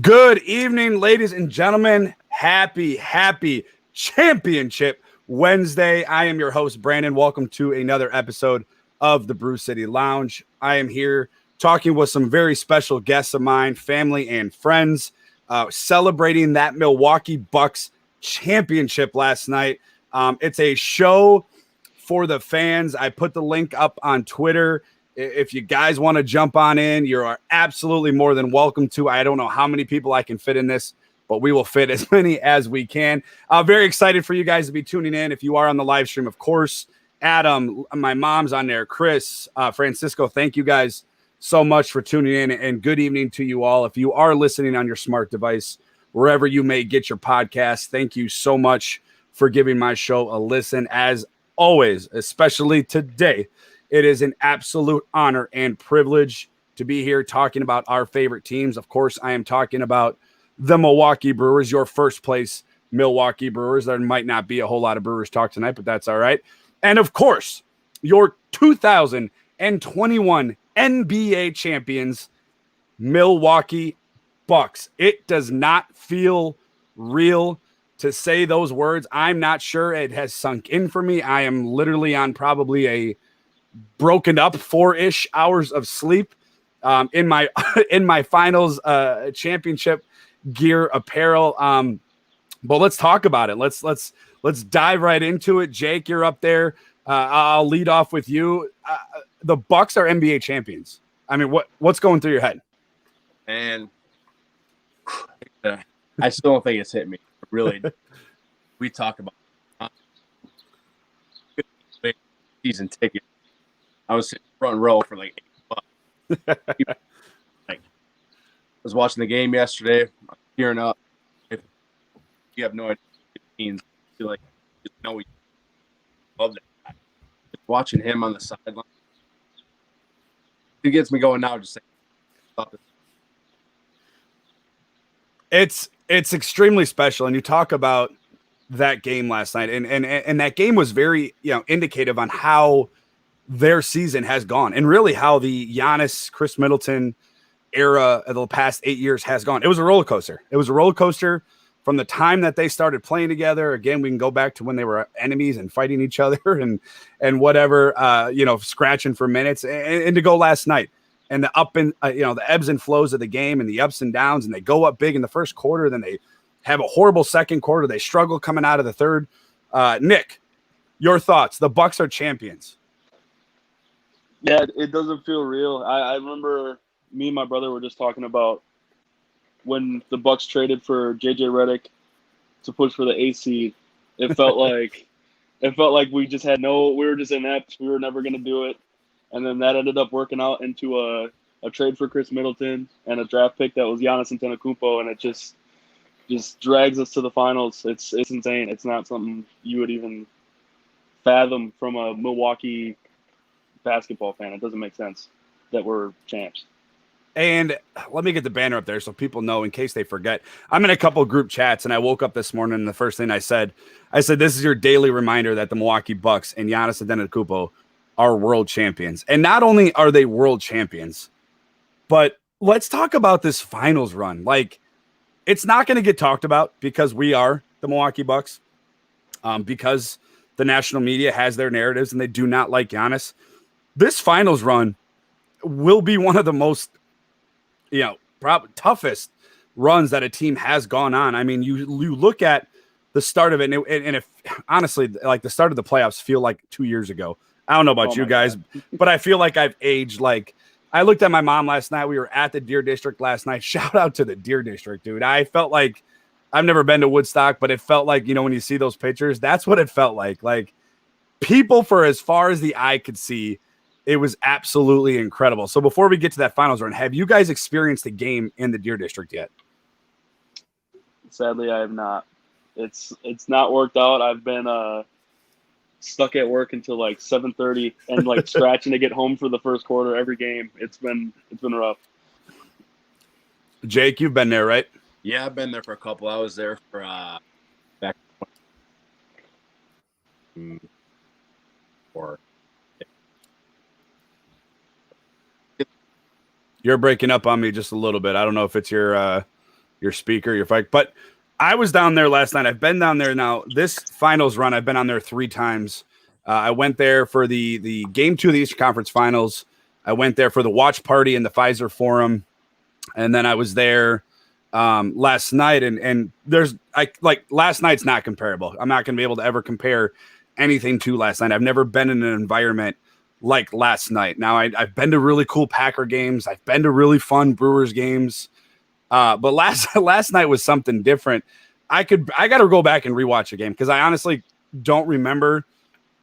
Good evening, ladies and gentlemen. Happy Championship Wednesday. I am your host, Brandon. Welcome to another episode of the Brew City Lounge. I am here talking with some very special guests of mine, family and friends, celebrating that Milwaukee Bucks championship last night. It's a show for the fans. I put the link up on Twitter. If you guys want to jump on in, you are absolutely more than welcome to. I don't know how many people I can fit in this, but we will fit as many as we can. Very excited for you guys to be tuning in. If you are on the live stream, of course, Adam, my mom's on there, Chris, Francisco, thank you guys so much for tuning in, and good evening to you all. If you are listening on your smart device, wherever you may get your podcast, thank you so much for giving my show a listen. As always, especially today, it is an absolute honor and privilege to be here talking about our favorite teams. Of course, I am talking about the Milwaukee Brewers, your first place Milwaukee Brewers. There might not be a whole lot of Brewers talk tonight, but that's all right. And of course, your 2021 NBA champions, Milwaukee Bucks. It does not feel real to say those words. I'm not sure it has sunk in for me. I am literally on probably a broken up 4-ish hours of sleep in my finals championship gear apparel. But let's talk about it. Let's dive right into it. Jake, you're up there. I'll lead off with you. The Bucks are NBA champions. I mean, what's going through your head? And I still don't think it's hit me. Really, we talk about season ticket. I was sitting front row for like $8. I was watching the game yesterday, gearing up. If you have no idea what it means, I feel like you just know we love that guy. Just watching him on the sideline, it gets me going now. Just saying, it's extremely special, and you talk about that game last night, and that game was very indicative on how their season has gone, and really how the Giannis, Chris Middleton era of the past 8 years has gone. It was a roller coaster. It was a roller coaster from the time that they started playing together. Again, we can go back to when they were enemies and fighting each other and whatever, scratching for minutes, and to go last night and the up and the ebbs and flows of the game and the ups and downs, and they go up big in the first quarter, then they have a horrible second quarter. They struggle coming out of the third. Nick, your thoughts? The Bucks are champions. Yeah, it doesn't feel real. I remember me and my brother were just talking about when the Bucks traded for JJ Redick to push for the AC. It felt like we just had we were just inept. We were never going to do it. And then that ended up working out into a trade for Chris Middleton and a draft pick that was Giannis Antetokounmpo, and it just drags us to the finals. It's insane. It's not something you would even fathom from a Milwaukee basketball fan. It doesn't make sense that we're champs. And let me get the banner up there so people know in case they forget. I'm in a couple of group chats, and I woke up this morning, and the first thing I said, this is your daily reminder that the Milwaukee Bucks and Giannis Antetokounmpo are world champions. And not only are they world champions, but let's talk about this finals run. Like, it's not going to get talked about because we are the Milwaukee Bucks, because the national media has their narratives and they do not like Giannis. This finals run will be one of the most, toughest runs that a team has gone on. I mean, you look at the start of it, and if honestly, like the start of the playoffs feel like 2 years ago. I don't know about you guys, but I feel like I've aged. Like, I looked at my mom last night. We were at the Deer District last night. Shout out to the Deer District, dude. I felt like I've never been to Woodstock, but it felt like, when you see those pictures, that's what it felt like. Like, people for as far as the eye could see, it was absolutely incredible. So before we get to that finals run, have you guys experienced a game in the Deer District yet? Sadly, I have not. It's not worked out. I've been stuck at work until like 7:30 and like scratching to get home for the first quarter every game. It's been rough. Jake, you've been there, right? Yeah, I've been there for a couple. I was there for back or You're breaking up on me just a little bit. I don't know if it's your your speaker, your fight. But I was down there last night. I've been down there now. This finals run, I've been on there 3 times. I went there for the game 2 of the Eastern Conference Finals. I went there for the watch party in the Pfizer Forum, and then I was there last night. And last night's not comparable. I'm not going to be able to ever compare anything to last night. I've never been in an environment like last night. Now I've been to really cool Packer games. I've been to really fun Brewers games. But last night was something different. I got to go back and rewatch the game because I honestly don't remember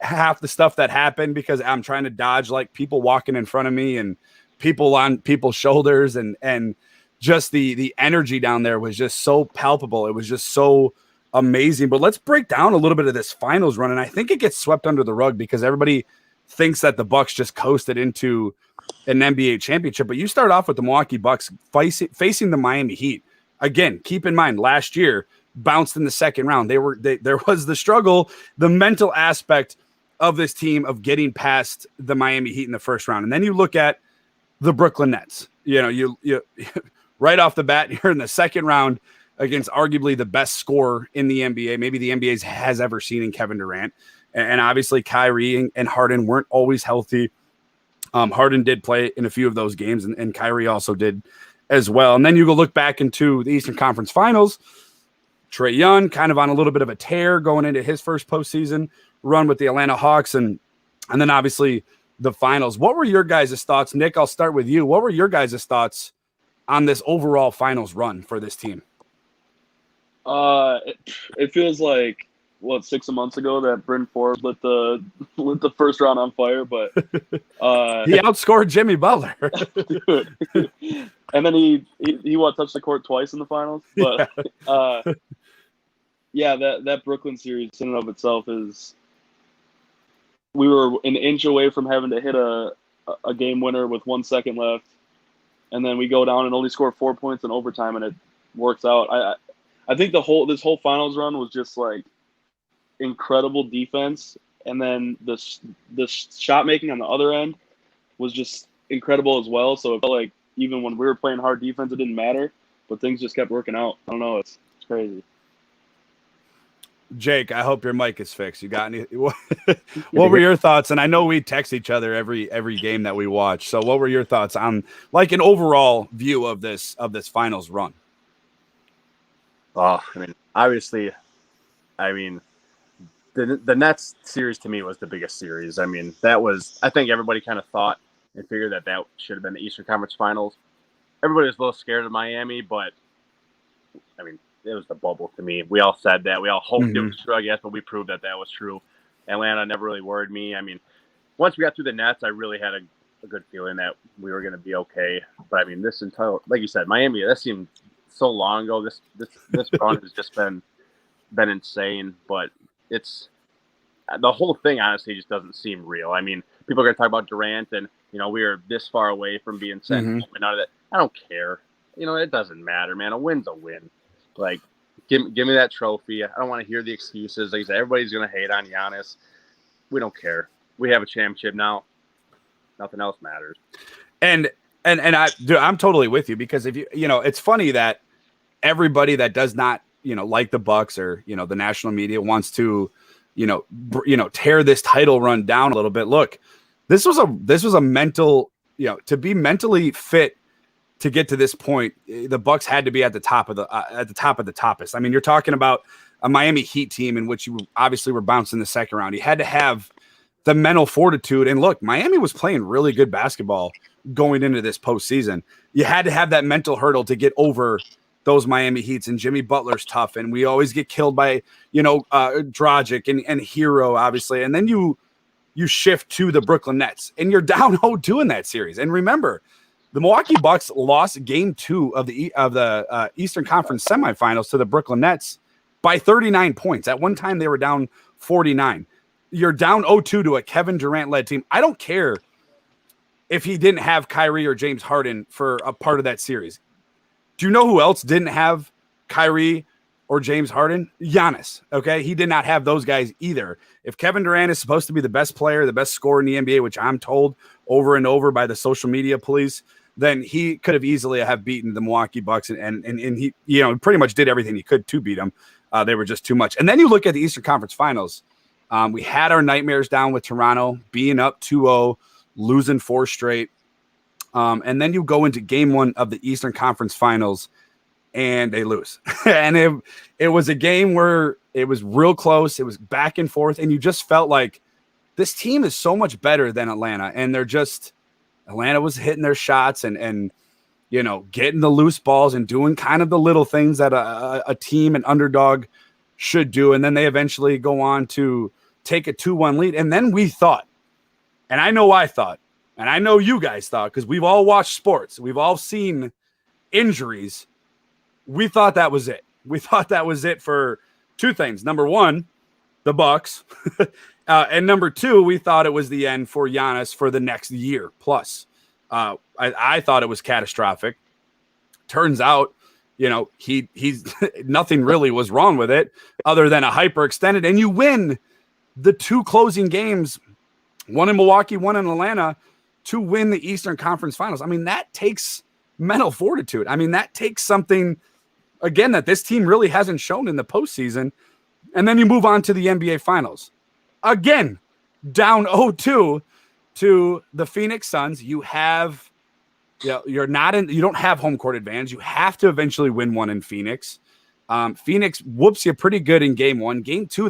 half the stuff that happened because I'm trying to dodge like people walking in front of me and people on people's shoulders and just the energy down there was just so palpable. It was just so amazing. But let's break down a little bit of this finals run. And I think it gets swept under the rug because everybody thinks that the Bucks just coasted into an NBA championship, but you start off with the Milwaukee Bucks facing the Miami Heat. Again, keep in mind, last year bounced in the second round. There was the struggle, the mental aspect of this team of getting past the Miami Heat in the first round. And then you look at the Brooklyn Nets. You right off the bat, you're in the second round against arguably the best scorer in the NBA, maybe the NBA has ever seen in Kevin Durant. And obviously Kyrie and Harden weren't always healthy. Harden did play in a few of those games, and Kyrie also did as well. And then you go look back into the Eastern Conference Finals. Trae Young kind of on a little bit of a tear going into his first postseason run with the Atlanta Hawks, and then obviously the finals. What were your guys' thoughts? Nick, I'll start with you. What were your guys' thoughts on this overall finals run for this team? It feels like 6 months ago that Bryn Forbes lit the first round on fire, but he outscored Jimmy Butler. Dude. And then he touched the court twice in the finals. But that Brooklyn series in and of itself is, we were an inch away from having to hit a game winner with 1 second left, and then we go down and only score 4 points in overtime, and it works out. I think this whole finals run was just like incredible defense, and then the shot making on the other end was just incredible as well. So it felt like even when we were playing hard defense, it didn't matter, but things just kept working out. I don't know, it's crazy. Jake, I hope your mic is fixed. You got any? What were your thoughts? And I know we text each other every game that we watch. So what were your thoughts on like an overall view of this finals run? Oh, obviously, the Nets series to me was the biggest series. I think everybody kind of thought and figured that should have been the Eastern Conference Finals. Everybody was a little scared of Miami, but it was the bubble to me. We all said that. We all hoped it was true, I guess, but we proved that was true. Atlanta never really worried me. Once we got through the Nets, I really had a good feeling that we were going to be okay. But this entire, like you said, Miami, that seemed so long ago. This run has just been insane, but it's the whole thing honestly just doesn't seem real. People are going to talk about Durant and we are this far away from being sent home and none of that. I don't care. It doesn't matter, man. A win's a win. Like, give me that trophy. I don't want to hear the excuses. Like I said, everybody's going to hate on Giannis. We don't care. We have a championship now. Nothing else matters. And I'm totally with you because if it's funny that everybody that does not like the Bucks or the national media wants to tear this title run down a little bit. Look, this was a mental to be mentally fit to get to this point. The Bucks had to be at the top of the toppest. You're talking about a Miami Heat team in which you obviously were bounced in the second round. You had to have the mental fortitude. And look, Miami was playing really good basketball going into this postseason. You had to have that mental hurdle to get over those Miami Heats, and Jimmy Butler's tough. And we always get killed by, Dragic and Hero, obviously. And then you shift to the Brooklyn Nets and you're down 0-2 in that series. And remember, the Milwaukee Bucks lost game 2 of the Eastern Conference semifinals to the Brooklyn Nets by 39 points. At one time, they were down 49. You're down 0-2 to a Kevin Durant-led team. I don't care if he didn't have Kyrie or James Harden for a part of that series. Do you know who else didn't have Kyrie or James Harden? Giannis, okay? He did not have those guys either. If Kevin Durant is supposed to be the best player, the best scorer in the NBA, which I'm told over and over by the social media police, then he could have easily have beaten the Milwaukee Bucks, and he, pretty much did everything he could to beat them. They were just too much. And then you look at the Eastern Conference Finals. We had our nightmares down with Toronto being up 2-0, losing 4 straight. And then you go into game 1 of the Eastern Conference Finals, and they lose. And it was a game where it was real close. It was back and forth, and you just felt like this team is so much better than Atlanta. And Atlanta was hitting their shots and getting the loose balls and doing kind of the little things that a team, an underdog, should do. And then they eventually go on to take a 2-1 lead. And then we thought, and I know I thought, and I know you guys thought, because we've all watched sports, we've all seen injuries. We thought that was it. We thought that was it for 2 things. Number 1, the Bucks. And number 2, we thought it was the end for Giannis for the next year plus. I thought it was catastrophic. Turns out, he's nothing really was wrong with it other than a hyperextended. And you win the 2 closing games, one in Milwaukee, one in Atlanta, to win the Eastern Conference Finals. I mean, that takes mental fortitude. I mean, that takes something, again, that this team really hasn't shown in the postseason. And then you move on to the NBA Finals. Again, down 0-2 to the Phoenix Suns. You have, you don't have home court advantage. You have to eventually win one in Phoenix. Phoenix whoops you pretty good in game 1. Game 2,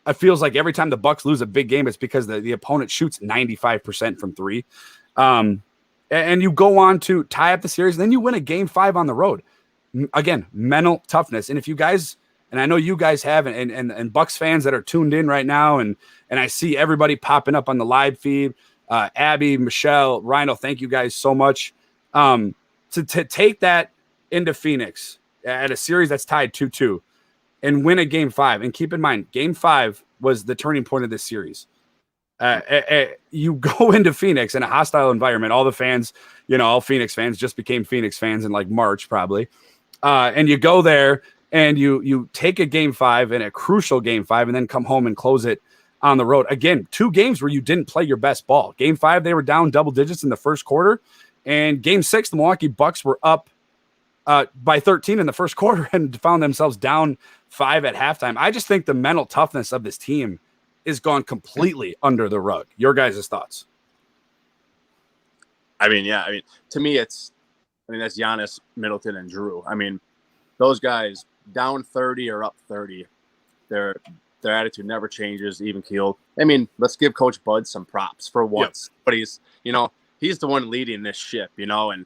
it feels like every time the Bucks lose a big game, it's because the opponent shoots 95% from 3. And you go on to tie up the series, and then you win a game 5 on the road. Again, mental toughness. And if you guys, and I know you guys have, and Bucks fans that are tuned in right now, and I see everybody popping up on the live feed, Abby, Michelle, Rhino, thank you guys so much. To take that into Phoenix at a series that's tied 2-2 and win a game 5. And keep in mind, game 5 was the turning point of this series. You go into Phoenix in a hostile environment. All the fans, all Phoenix fans just became Phoenix fans in like March probably. And you go there and you take a game 5 and a crucial game 5 and then come home and close it on the road. Again, 2 games where you didn't play your best ball. Game 5, they were down double digits in the first quarter. And game 6, the Milwaukee Bucks were up by 13 in the first quarter and found themselves down 5 at halftime. I just think the mental toughness of this team is gone completely under the rug. Your guys' thoughts? To me, that's Giannis, Middleton, and Drew. I mean, those guys down 30 or up 30, their attitude never changes, even keeled. I mean, let's give Coach Bud some props for once. Yep. But he's the one leading this ship, and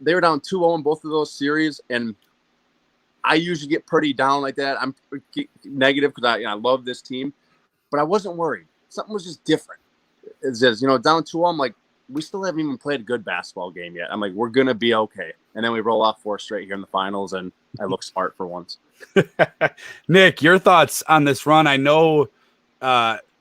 they were down 2-0 in both of those series, and I usually get pretty down like that. I'm negative because I love this team, but I wasn't worried. Something was just different. It's just, down 2-0, I'm like, we still haven't even played a good basketball game yet. I'm like, we're going to be okay. And then we roll off 4 straight here in the finals, and I look smart for once. Nick, your thoughts on this run? I know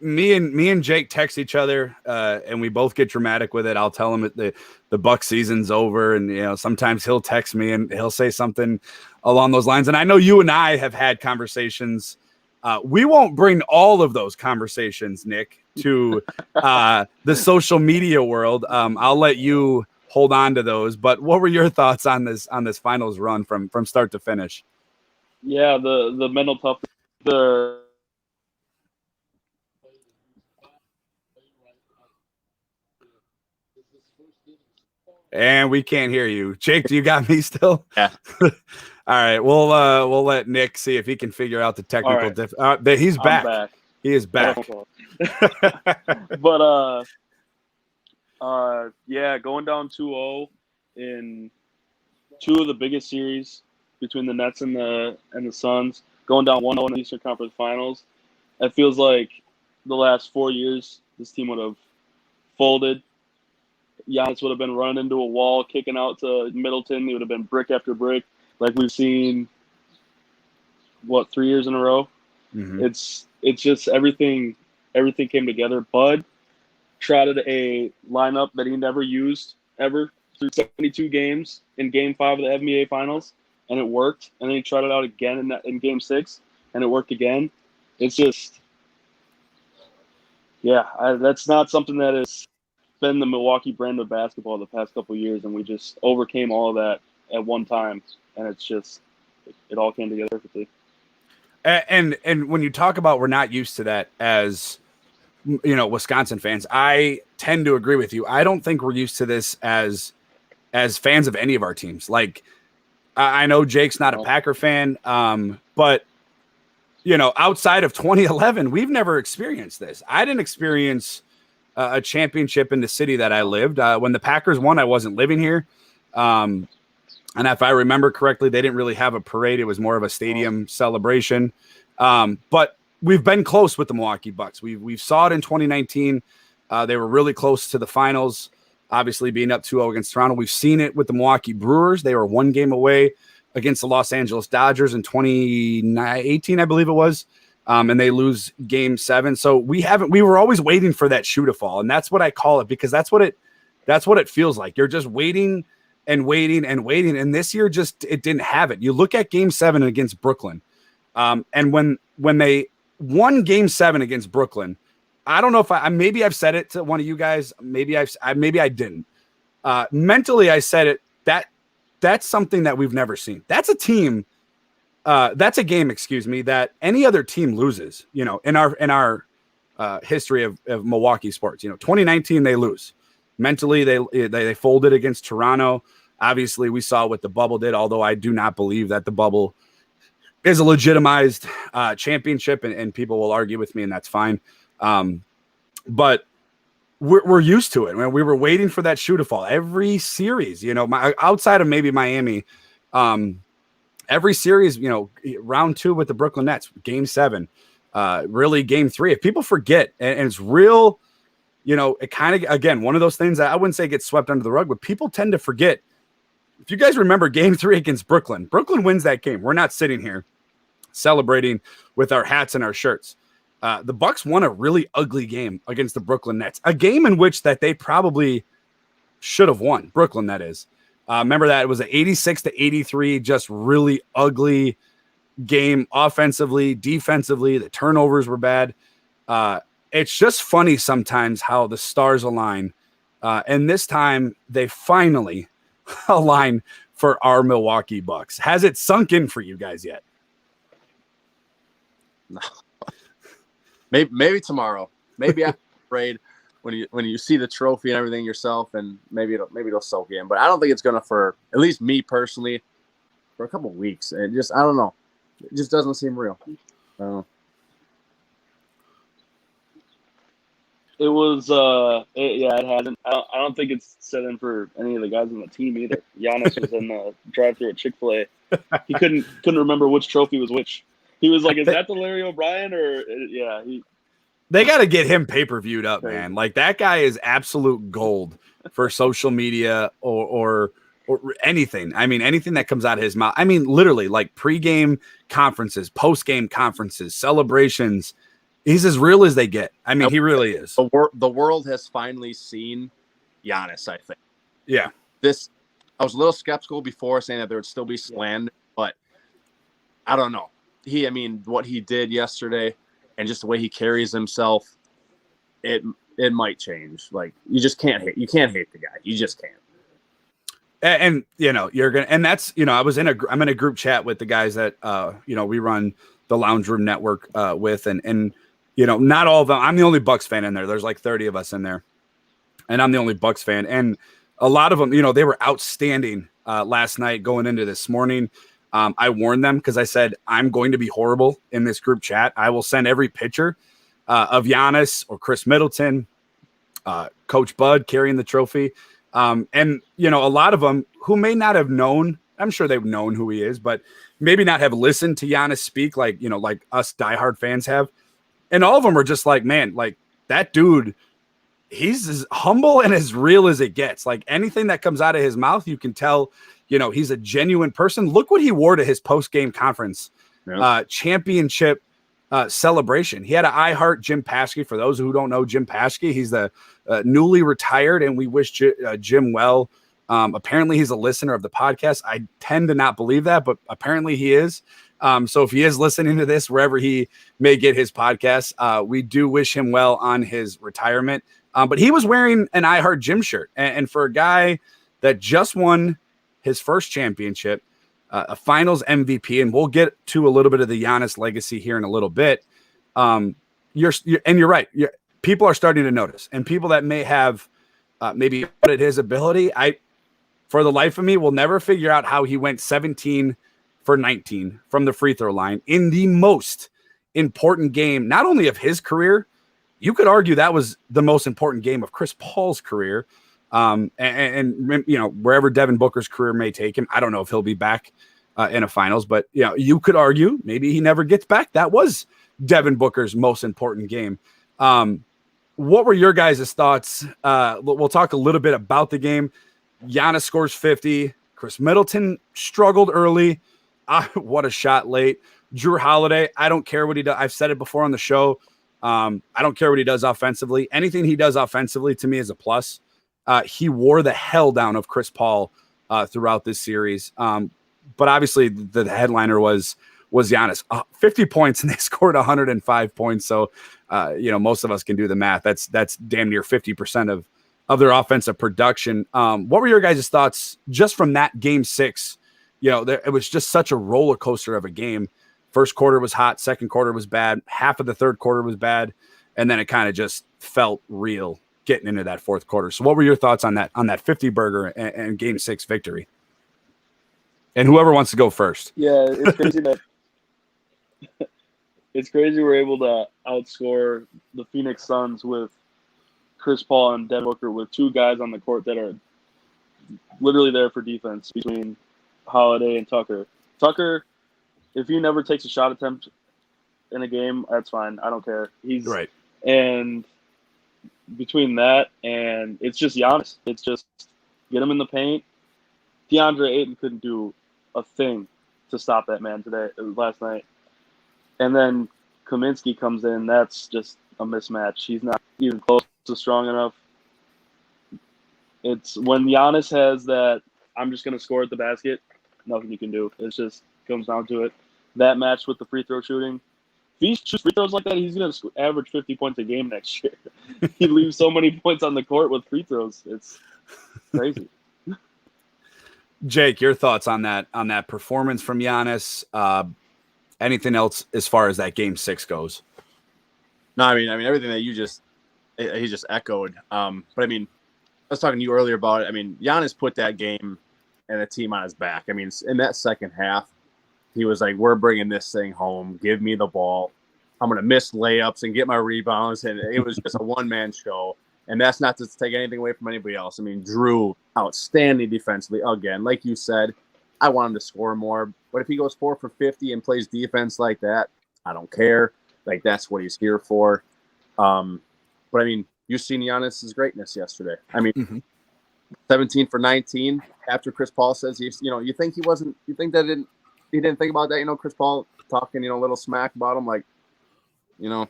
me and Jake text each other, and we both get dramatic with it. I'll tell him that the Buck season's over, and sometimes he'll text me and he'll say something along those lines. And I know you and I have had conversations. We won't bring all of those conversations, Nick, to the social media world. I'll let you hold on to those. But what were your thoughts on this finals run from start to finish? Yeah, the mental toughness. And we can't hear you. Jake, do you got me still? Yeah. All right. We'll let Nick see if he can figure out the technical difference. He's back. He is back. But going down 2-0 in 2 of the biggest series between the Nets and the Suns, going down 1-0 in the Eastern Conference Finals, it feels like the last 4 years this team would have folded. Giannis would have been running into a wall, kicking out to Middleton. He would have been brick after brick, like we've seen, 3 years in a row. Mm-hmm. It's just everything came together. Bud trotted a lineup that he never used ever through 72 games in Game 5 of the NBA Finals, and it worked. And then he tried it out again in Game 6, and it worked again. It's just, that's not something that has been the Milwaukee brand of basketball the past couple of years, and we just overcame all of that at one time, and it's just it all came together quickly. And when you talk about we're not used to that as Wisconsin fans, I tend to agree with you. I don't think we're used to this as fans of any of our teams. Like, I know Jake's not a Packer fan, but outside of 2011, we've never experienced this. I didn't experience a championship in the city that I lived. When the Packers won, I wasn't living here. And if I remember correctly, they didn't really have a parade. It was more of a stadium celebration. But we've been close with the Milwaukee Bucks. We saw it in 2019. They were really close to the finals, obviously being up 2-0 against Toronto. We've seen it with the Milwaukee Brewers. They were one game away against the Los Angeles Dodgers in 2018, I believe it was. And they lose game 7. So we were always waiting for that shoe to fall. And that's what I call it, because that's what it feels like. You're just waiting and waiting and waiting. And this year it didn't have it. You look at game 7 against Brooklyn. And when they won game 7 against Brooklyn, I don't know if maybe I've said it to one of you guys. Maybe I didn't. Mentally, I said it. That's something that we've never seen. That's a team. That's a game, that any other team loses, in our history of Milwaukee sports. 2019, they lose. Mentally, they folded against Toronto. Obviously, we saw what the bubble did, although I do not believe that the bubble is a legitimized championship, and people will argue with me, and that's fine. But we're used to it. We were waiting for that shoe to fall. Every series, outside of maybe Miami, every series, round 2 with the Brooklyn Nets, game 7, really game 3. If people forget, and it's real, it kind of, again, one of those things that I wouldn't say gets swept under the rug, but people tend to forget. If you guys remember game 3 against Brooklyn wins that game. We're not sitting here celebrating with our hats and our shirts. The Bucks won a really ugly game against the Brooklyn Nets, a game in which that they probably should have won. Brooklyn, that is. Remember that it was an 86-83, just really ugly game offensively, defensively. The turnovers were bad. It's just funny sometimes how the stars align. And this time they finally align for our Milwaukee Bucks. Has it sunk in for you guys yet? No. Maybe tomorrow. Maybe after the parade, when you see the trophy and everything yourself, and maybe it'll soak in. But I don't think it's gonna, for at least me personally, for a couple of weeks. And I don't know. It just doesn't seem real. It was, it hasn't. I don't think it's set in for any of the guys on the team either. Giannis was in the drive-thru at Chick-fil-A. He couldn't remember which trophy was which. He was like, "Is that the Larry O'Brien?" Or yeah, they got to get him pay-per-viewed up, man. Like, that guy is absolute gold for social media or anything. I mean, anything that comes out of his mouth. I mean, literally, like pre-game conferences, post-game conferences, celebrations. He's as real as they get. I mean, he really is. The world has finally seen Giannis, I think. Yeah. I was a little skeptical before, saying that there would still be slander, but I don't know. What he did yesterday and just the way he carries himself, it might change. Like, you just can't hate. You can't hate the guy. You just can't. And you're gonna. And that's I'm in a group chat with the guys that we run the Lounge Room Network with, and not all of them. I'm the only Bucks fan in there. There's like 30 of us in there, and I'm the only Bucks fan. And a lot of them, they were outstanding last night going into this morning. I warned them because I said, I'm going to be horrible in this group chat. I will send every picture of Giannis or Chris Middleton, Coach Bud carrying the trophy. And, a lot of them who may not have known, I'm sure they've known who he is, but maybe not have listened to Giannis speak like us diehard fans have. And all of them are just like, man, like, that dude, he's as humble and as real as it gets. Like, anything that comes out of his mouth, you can tell, he's a genuine person. Look what he wore to his post-game conference championship celebration. He had an I Heart Jim Paschke. For those who don't know Jim Paschke, he's the newly retired, and we wish Jim well. Apparently, he's a listener of the podcast. I tend to not believe that, but apparently he is. So if he is listening to this, wherever he may get his podcast, we do wish him well on his retirement. But he was wearing an I Heart Gym shirt. And for a guy that just won his first championship, a finals MVP, and we'll get to a little bit of the Giannis legacy here in a little bit. You're right. People are starting to notice, and people that may have maybe doubted his ability, for the life of me, will never figure out how he went 17 for 19 from the free throw line in the most important game, not only of his career. You could argue that was the most important game of Chris Paul's career. And you know, wherever Devin Booker's career may take him, I don't know if he'll be back in a finals, but you know, you could argue maybe he never gets back. That was Devin Booker's most important game. What were your guys' thoughts? We'll talk a little bit about the game. Giannis scores 50. Chris Middleton struggled early. What a shot late. Jrue Holiday, I don't care what he does. I've said it before on the show. I don't care what he does offensively. Anything he does offensively to me is a plus. He wore the hell down of Chris Paul throughout this series. But obviously the headliner was Giannis. 50 points, and they scored 105 points. So, you know, most of us can do the math. That's damn near 50% of their offensive production. What were your guys' thoughts just from that game 6? You know, it was just such a roller coaster of a game. First quarter was hot. Second quarter was bad. Half of the third quarter was bad. And then it kind of just felt real getting into that fourth quarter. So what were your thoughts on that 50 burger and game 6 victory? And whoever wants to go first. Yeah, it's crazy that it's crazy we're able to outscore the Phoenix Suns with Chris Paul and Devin Booker, with two guys on the court that are literally there for defense between Holiday and Tucker. Tucker, if he never takes a shot attempt in a game, that's fine. I don't care. He's right. And between that and it's just Giannis. It's just get him in the paint. DeAndre Ayton couldn't do a thing to stop that man last night. And then Kaminsky comes in. That's just a mismatch. He's not even close to strong enough. It's when Giannis has that, I'm just going to score at the basket, nothing you can do. It just comes down to it. That match with the free throw shooting. If he shoots free throws like that, he's going to average 50 points a game next year. He leaves so many points on the court with free throws. It's crazy. Jake, your thoughts on that performance from Giannis? Anything else as far as that game 6 goes? No, I mean everything that he just echoed. But I mean, I was talking to you earlier about it. I mean, Giannis put that game and the team on his back. I mean, in that second half, he was like, "We're bringing this thing home. Give me the ball. I'm going to miss layups and get my rebounds." And it was just a one-man show. And that's not to take anything away from anybody else. I mean, Jrue, outstanding defensively. Again, like you said, I want him to score more. But if he goes 4 for 50 and plays defense like that, I don't care. Like, that's what he's here for. But, I mean, you've seen Giannis's greatness yesterday. I mean, 17 for 19 after Chris Paul says he didn't think about that, you know, Chris Paul talking, you know, a little smack about him, like, you know,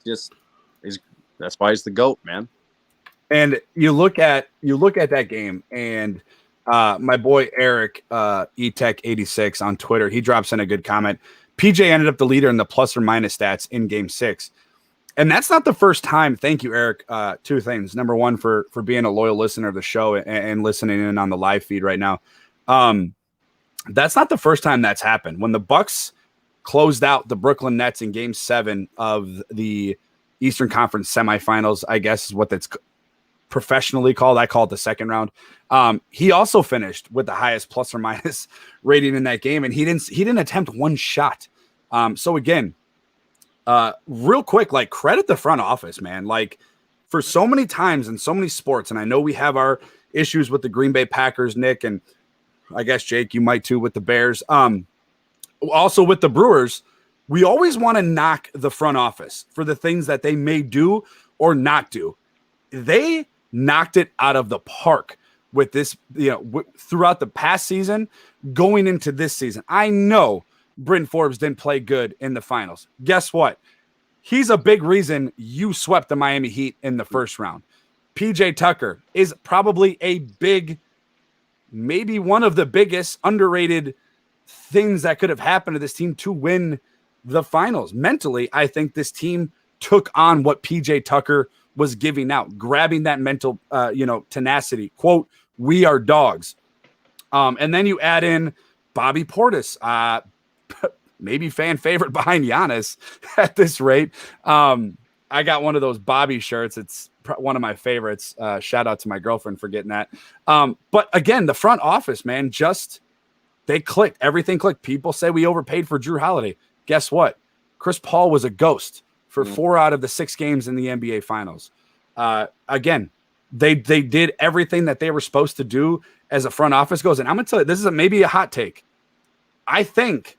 that's why he's the GOAT, man. And you look at that game, and my boy Eric eTech86 on Twitter, he drops in a good comment. PJ ended up the leader in the plus or minus stats in game 6. And that's not the first time. Thank you, Eric. 2 things. Number one, for being a loyal listener of the show and listening in on the live feed right now. That's not the first time that's happened. When the Bucks closed out the Brooklyn Nets in game 7 of the Eastern Conference semifinals, I guess is what that's professionally called. I call it the second round. He also finished with the highest plus or minus rating in that game, and he didn't attempt one shot. So again, real quick, like, credit the front office, man. Like, for so many times in so many sports, and I know we have our issues with the Green Bay Packers, Nick, and I guess Jake, you might too with the Bears. Also with the Brewers, we always want to knock the front office for the things that they may do or not do. They knocked it out of the park with this, you know, throughout the past season, going into this season. I know Bryn Forbes didn't play good in the finals. Guess what? He's a big reason you swept the Miami Heat in the first round. PJ Tucker is probably maybe one of the biggest underrated things that could have happened to this team to win the finals. Mentally, I think this team took on what PJ Tucker was giving out, grabbing that mental, tenacity. Quote, "We are dogs." And then you add in Bobby Portis, maybe fan favorite behind Giannis at this rate. I got one of those Bobby shirts. It's one of my favorites. Shout out to my girlfriend for getting that. But again, the front office, man, they clicked. Everything clicked. People say we overpaid for Jrue Holiday. Guess what? Chris Paul was a ghost for 4 out of the 6 games in the NBA Finals. Again, they did everything that they were supposed to do as a front office goes. And I'm going to tell you, this is maybe a hot take. I think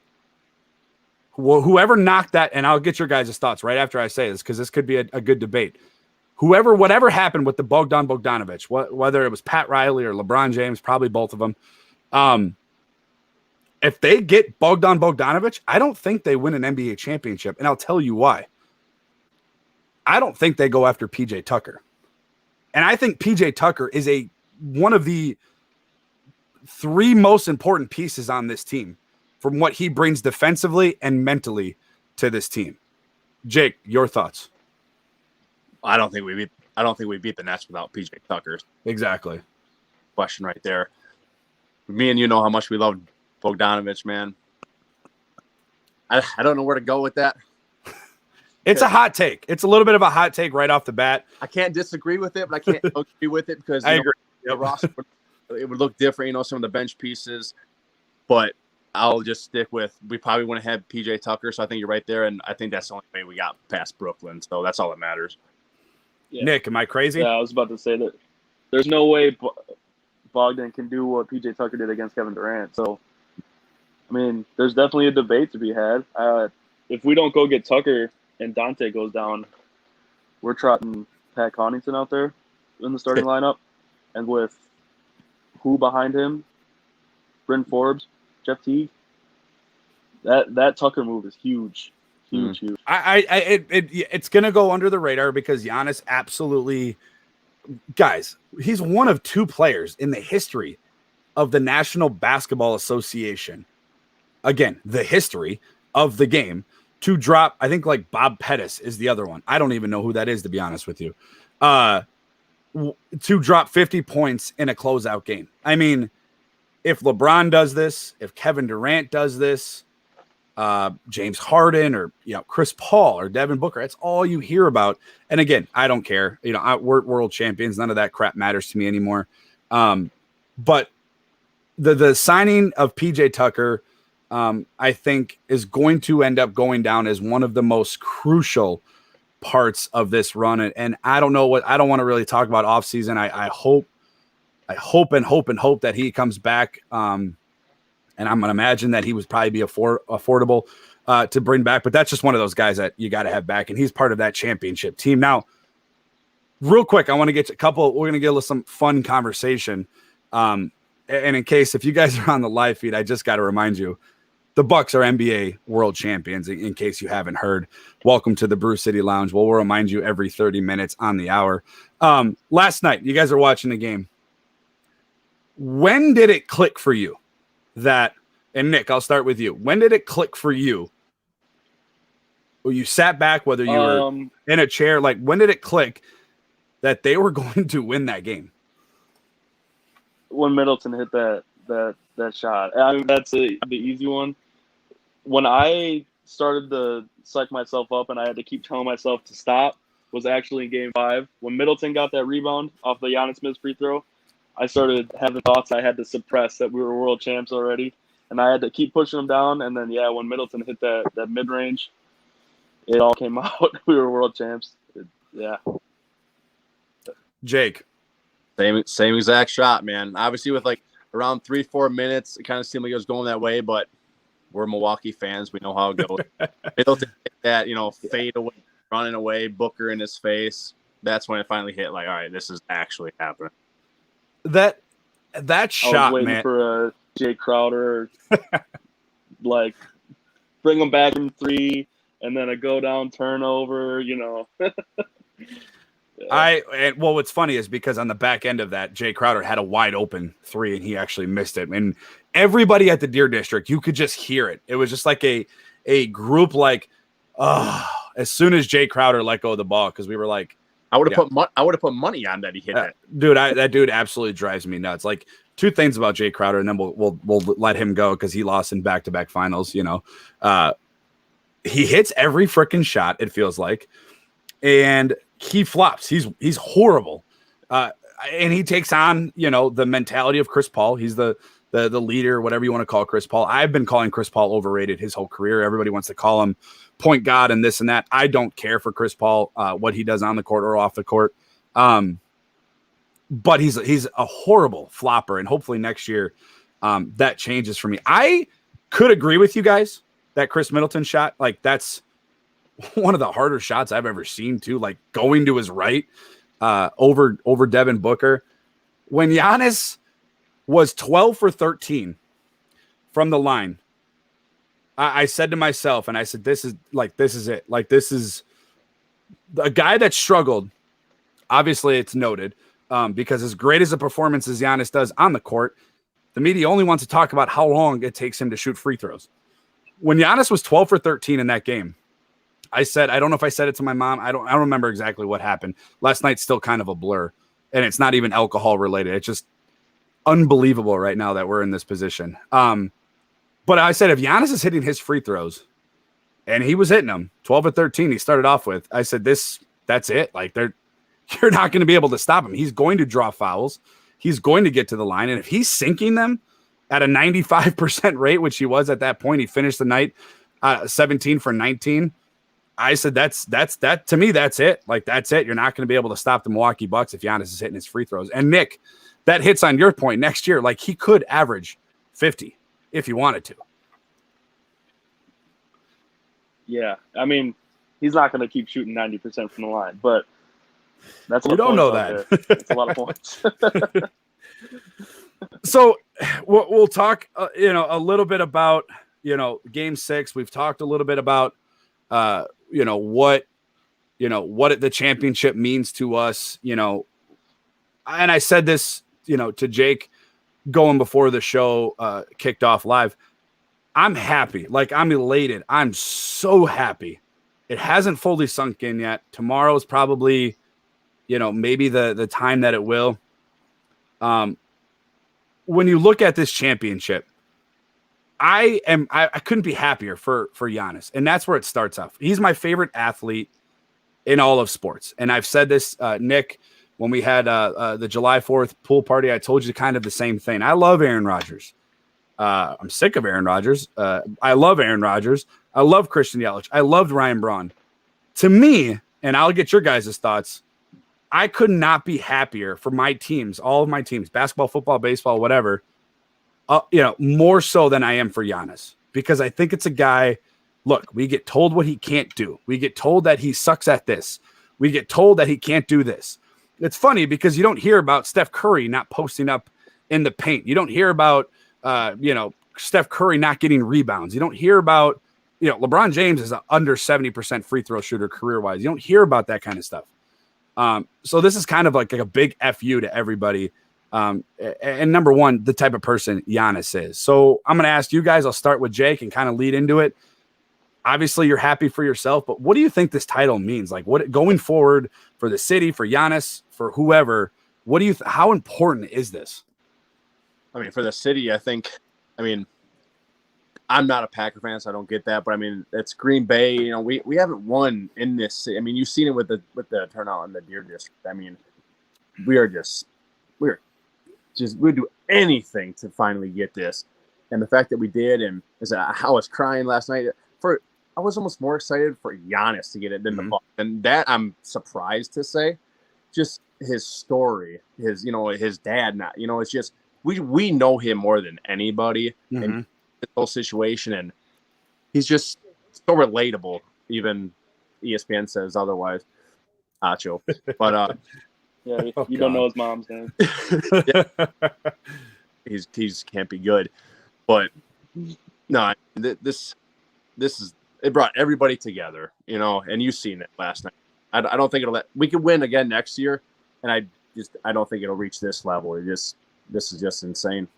whoever knocked that, and I'll get your guys' thoughts right after I say this, because this could be a good debate. Whatever happened with the Bogdanovich, whether it was Pat Riley or LeBron James, probably both of them. If they get Bogdanovich, I don't think they win an NBA championship. And I'll tell you why. I don't think they go after PJ Tucker. And I think PJ Tucker is one of the 3 most important pieces on this team from what he brings defensively and mentally to this team. Jake, your thoughts? I don't think we beat the Nets without PJ Tucker. Exactly. Question right there. Me and you know how much we love Bogdanovich, man. I don't know where to go with that. It's a hot take. It's a little bit of a hot take right off the bat. I can't disagree with it, but I can't agree with it because I agree. The roster it would look different. Some of the bench pieces, but I'll just stick with we probably wouldn't have PJ Tucker. So I think you're right there, and I think that's the only way we got past Brooklyn. So that's all that matters. Yeah. Nick, am I crazy? Yeah, I was about to say that there's no way Bogdan can do what PJ Tucker did against Kevin Durant. So, I mean, there's definitely a debate to be had. If we don't go get Tucker and Dante goes down, we're trotting Pat Connaughton out there in the starting lineup. And with who behind him, Bryn Forbes, Jeff Teague, that Tucker move is huge. Huge. It's going to go under the radar because Giannis absolutely – guys, he's one of 2 players in the history of the National Basketball Association. Again, the history of the game to drop – I think like Bob Pettis is the other one. I don't even know who that is, to be honest with you. To drop 50 points in a closeout game. I mean, if LeBron does this, if Kevin Durant does this, James Harden or Chris Paul or Devin Booker, that's all you hear about. And again, I don't care. We're world champions. None of that crap matters to me anymore. But the signing of PJ Tucker, I think, is going to end up going down as one of the most crucial parts of this run. And I don't know I don't want to really talk about offseason. I hope that he comes back. And I'm going to imagine that he would probably be affordable to bring back. But that's just one of those guys that you got to have back. And he's part of that championship team. Now, real quick, I want to get to we're going to get some fun conversation. And in case, if you guys are on the live feed, I just got to remind you, the Bucks are NBA world champions. In case you haven't heard, welcome to the Brew City Lounge. We'll remind you every 30 minutes on the hour. Last night, you guys are watching the game. When did it click for you that, and Nick, I'll start with you. When did it click for you? Or you sat back, whether you were in a chair, like when did it click that they were going to win that game? When Middleton hit that shot. I mean, that's the easy one. When I started to psych myself up and I had to keep telling myself to stop was actually in Game 5. When Middleton got that rebound off the Giannis Smith free throw, I started having thoughts I had to suppress that we were world champs already. And I had to keep pushing them down. And then, when Middleton hit that mid-range, it all came out. We were world champs. Jake. Same exact shot, man. Obviously, with like around 3-4 minutes, it kind of seemed like it was going that way, but we're Milwaukee fans. We know how it goes. Middleton hit that, fade away, running away, Booker in his face. That's when it finally hit, like, all right, this is actually happening. That shot, I was waiting man. for a Jay Crowder, like, bring them back from 3, and then a go down turnover. And what's funny is because on the back end of that, Jay Crowder had a wide open three and he actually missed it. And everybody at the Deer District, you could just hear it. It was just like a group like, as soon as Jay Crowder let go of the ball, because we were like, I would have put money on that he hit it. Dude, that dude absolutely drives me nuts. Like, two things about Jay Crowder, and then we'll let him go because he lost in back-to-back finals. You know, he hits every freaking shot. It feels like, and he flops. He's horrible, and he takes on the mentality of Chris Paul. He's the leader, whatever you want to call Chris Paul. I've been calling Chris Paul overrated his whole career. Everybody wants to call him point guard and this and that. I don't care for Chris Paul, what he does on the court or off the court. But he's a horrible flopper, and hopefully next year that changes for me. I could agree with you guys that Chris Middleton shot, like, that's one of the harder shots I've ever seen too, like going to his right over Devin Booker. When Giannis was 12 for 13 from the line, I said to myself, and I said, this is it. Like, this is a guy that struggled. Obviously, it's noted because as great as a performance as Giannis does on the court, the media only wants to talk about how long it takes him to shoot free throws. When Giannis was 12 for 13 in that game, I said, I don't know if I said it to my mom. I don't remember exactly what happened. Last night's still kind of a blur, and it's not even alcohol related. It's just unbelievable right now that we're in this position. But I said, if Giannis is hitting his free throws, and he was hitting them 12 or 13, he started off with, I said, that's it. Like, you're not going to be able to stop him. He's going to draw fouls. He's going to get to the line. And if he's sinking them at a 95% rate, which he was at that point, he finished the night 17 for 19. I said, that's to me, that's it. Like, that's it. You're not going to be able to stop the Milwaukee Bucks if Giannis is hitting his free throws. And Nick, that hits on your point next year. Like, he could average 50 if he wanted to. Yeah, I mean, he's not going to keep shooting 90% from the line, but that's you don't know that. It's a lot of points. So we'll talk, a little bit about, Game 6. We've talked a little bit about, what the championship means to us, and I said this, to Jake going before the show kicked off live. I'm happy. Like, I'm elated. I'm so happy. It hasn't fully sunk in yet. Tomorrow is probably, maybe the time that it will. When you look at this championship, I couldn't be happier for Giannis. And that's where it starts off. He's my favorite athlete in all of sports. And I've said this, Nick, when we had the July 4th pool party, I told you kind of the same thing. I love Aaron Rodgers. I'm sick of Aaron Rodgers. I love Aaron Rodgers. I love Christian Yelich. I loved Ryan Braun. To me, and I'll get your guys' thoughts, I could not be happier for my teams, all of my teams, basketball, football, baseball, whatever, more so than I am for Giannis. Because I think it's a guy, look, we get told what he can't do. We get told that he sucks at this. We get told that he can't do this. It's funny because you don't hear about Steph Curry not posting up in the paint. You don't hear about, Steph Curry not getting rebounds. You don't hear about, LeBron James is an under 70% free throw shooter career-wise. You don't hear about that kind of stuff. So this is kind of like a big FU to everybody. And number one, the type of person Giannis is. So I'm going to ask you guys, I'll start with Jake and kind of lead into it. Obviously, you're happy for yourself, but what do you think this title means? Like, what going forward for the city, for Giannis, for whoever? What do you? How important is this? I mean, for the city, I'm not a Packer fan, so I don't get that. But I mean, it's Green Bay. We haven't won in this city. I mean, you've seen it with the turnout in the Deer District. I mean, we'd do anything to finally get this, and the fact that we did, and I was crying last night I was almost more excited for Giannis to get it than the Bucks, and that I'm surprised to say. Just his story, his dad. Not, it's just we know him more than anybody in this whole situation, and he's just so relatable. Even ESPN says otherwise. Acho, but yeah, you don't know his mom's name. Yeah. He's can't be good, but no, this is. It brought everybody together, and you've seen it last night. I don't think we could win again next year, and I don't think it'll reach this level. This is just insane.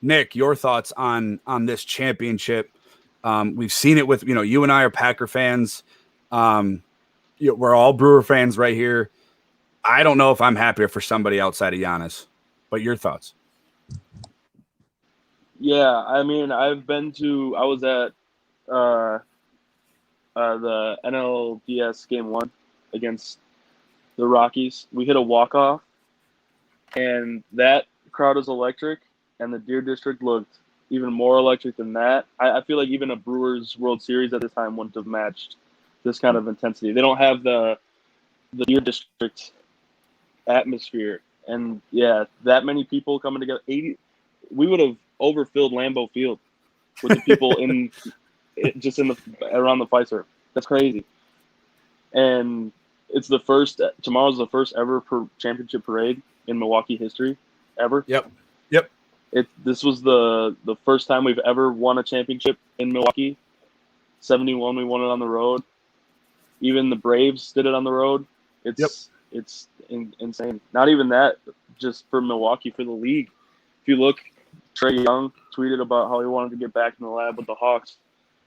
Nick, your thoughts on this championship? We've seen it with, you and I are Packer fans. We're all Brewer fans right here. I don't know if I'm happier for somebody outside of Giannis, but your thoughts? Yeah, I mean, I was at the NLDS game 1 against the Rockies. We hit a walk-off, and that crowd is electric, and the Deer District looked even more electric than that. I feel like even a Brewers World Series at this time wouldn't have matched this kind of intensity. They don't have the Deer District atmosphere. And, yeah, that many people coming together. We would have overfilled Lambeau Field with the people around the Fiserv. That's crazy. And tomorrow's the first ever championship parade in Milwaukee history ever. Yep. This was the first time we've ever won a championship in Milwaukee. 71, we won it on the road. Even the Braves did it on the road. It's insane. Not even that, just for Milwaukee, for the league. If you look, Trae Young tweeted about how he wanted to get back in the lab with the Hawks.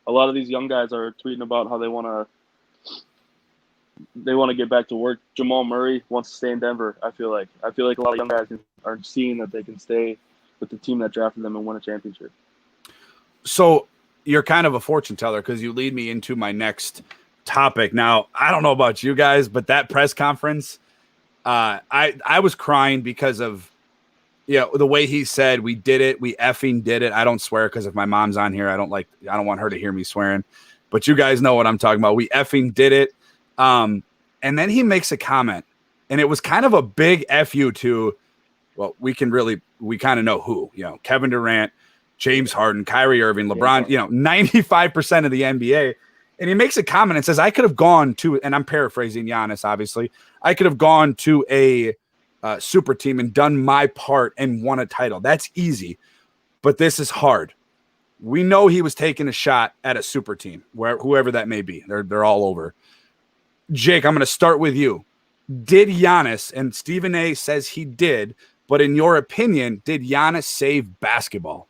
A lot of these young guys are tweeting about how they want to get back to work. Jamal Murray wants to stay in Denver. I feel like a lot of young guys are seeing that they can stay with the team that drafted them and win a championship. So you're kind of a fortune teller because you lead me into my next topic. Now, I don't know about you guys, but that press conference, I was crying because of the way he said we did it. We effing did it. I don't swear because if my mom's on here, I don't want her to hear me swearing. But you guys know what I'm talking about. We effing did it. And then he makes a comment, and it was kind of a big FU to, well, we kind of know who, Kevin Durant, James Harden, Kyrie Irving, LeBron, 95% of the NBA. And he makes a comment and says, I could have gone to, and I'm paraphrasing Giannis, obviously, I could have gone to a super team and done my part and won a title. That's easy, but this is hard. We know he was taking a shot at a super team, whoever that may be. They're all over. Jake, I'm going to start with you. Did Giannis, and Stephen A says he did, but in your opinion, did Giannis save basketball?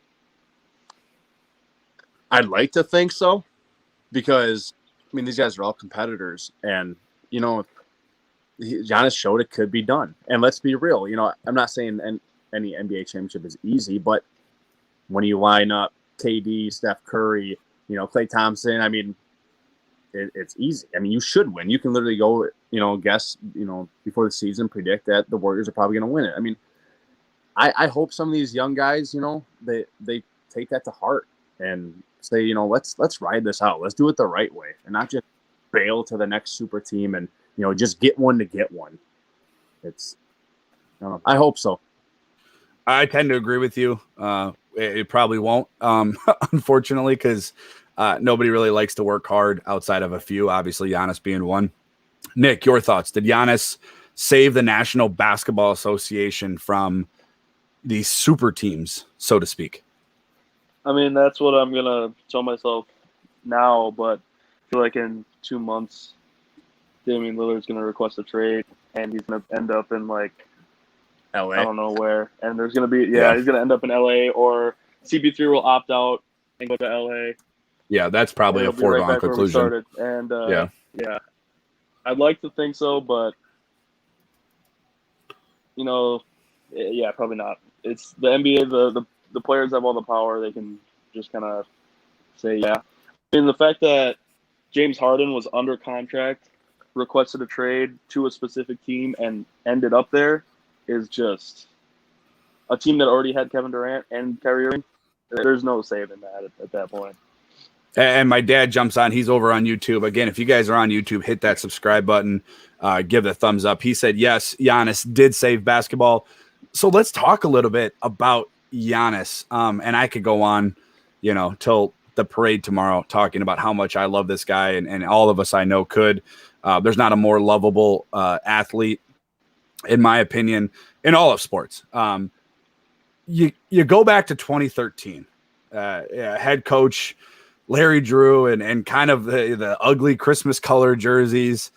I'd like to think so, because, these guys are all competitors, and, Giannis showed it could be done. And let's be real, I'm not saying any NBA championship is easy, but when you line up KD, Steph Curry, Klay Thompson, it's easy. you should win. You can literally go, guess, before the season, predict that the Warriors are probably going to win it. I hope some of these young guys, they take that to heart and say, let's ride this out. Let's do it the right way and not just bail to the next super team and, just get one to get one. I hope so. I tend to agree with you. It probably won't, unfortunately, because nobody really likes to work hard outside of a few, obviously Giannis being one. Nick, your thoughts. Did Giannis save the National Basketball Association from these super teams, so to speak? That's what I'm going to tell myself now, but I feel like in 2 months, Damian Lillard's going to request a trade, and he's going to end up in, LA. I don't know where. And there's going to be, he's going to end up in LA, or CP3 will opt out and go to LA. Yeah, that's probably a foregone conclusion. And, yeah, I'd like to think so, but, probably not. It's the NBA, the players have all the power. They can just kind of say, yeah. The fact that James Harden was under contract, requested a trade to a specific team, and ended up there is just a team that already had Kevin Durant and Kyrie Irving. There's no saving that at that point. And my dad jumps on. He's over on YouTube. Again, if you guys are on YouTube, hit that subscribe button, give the thumbs up. He said, yes, Giannis did save basketball. So let's talk a little bit about Giannis. And I could go on, till the parade tomorrow talking about how much I love this guy, and all of us I know could. There's not a more lovable athlete, in my opinion, in all of sports. You go back to 2013, head coach Larry Drew and kind of the ugly Christmas color jerseys.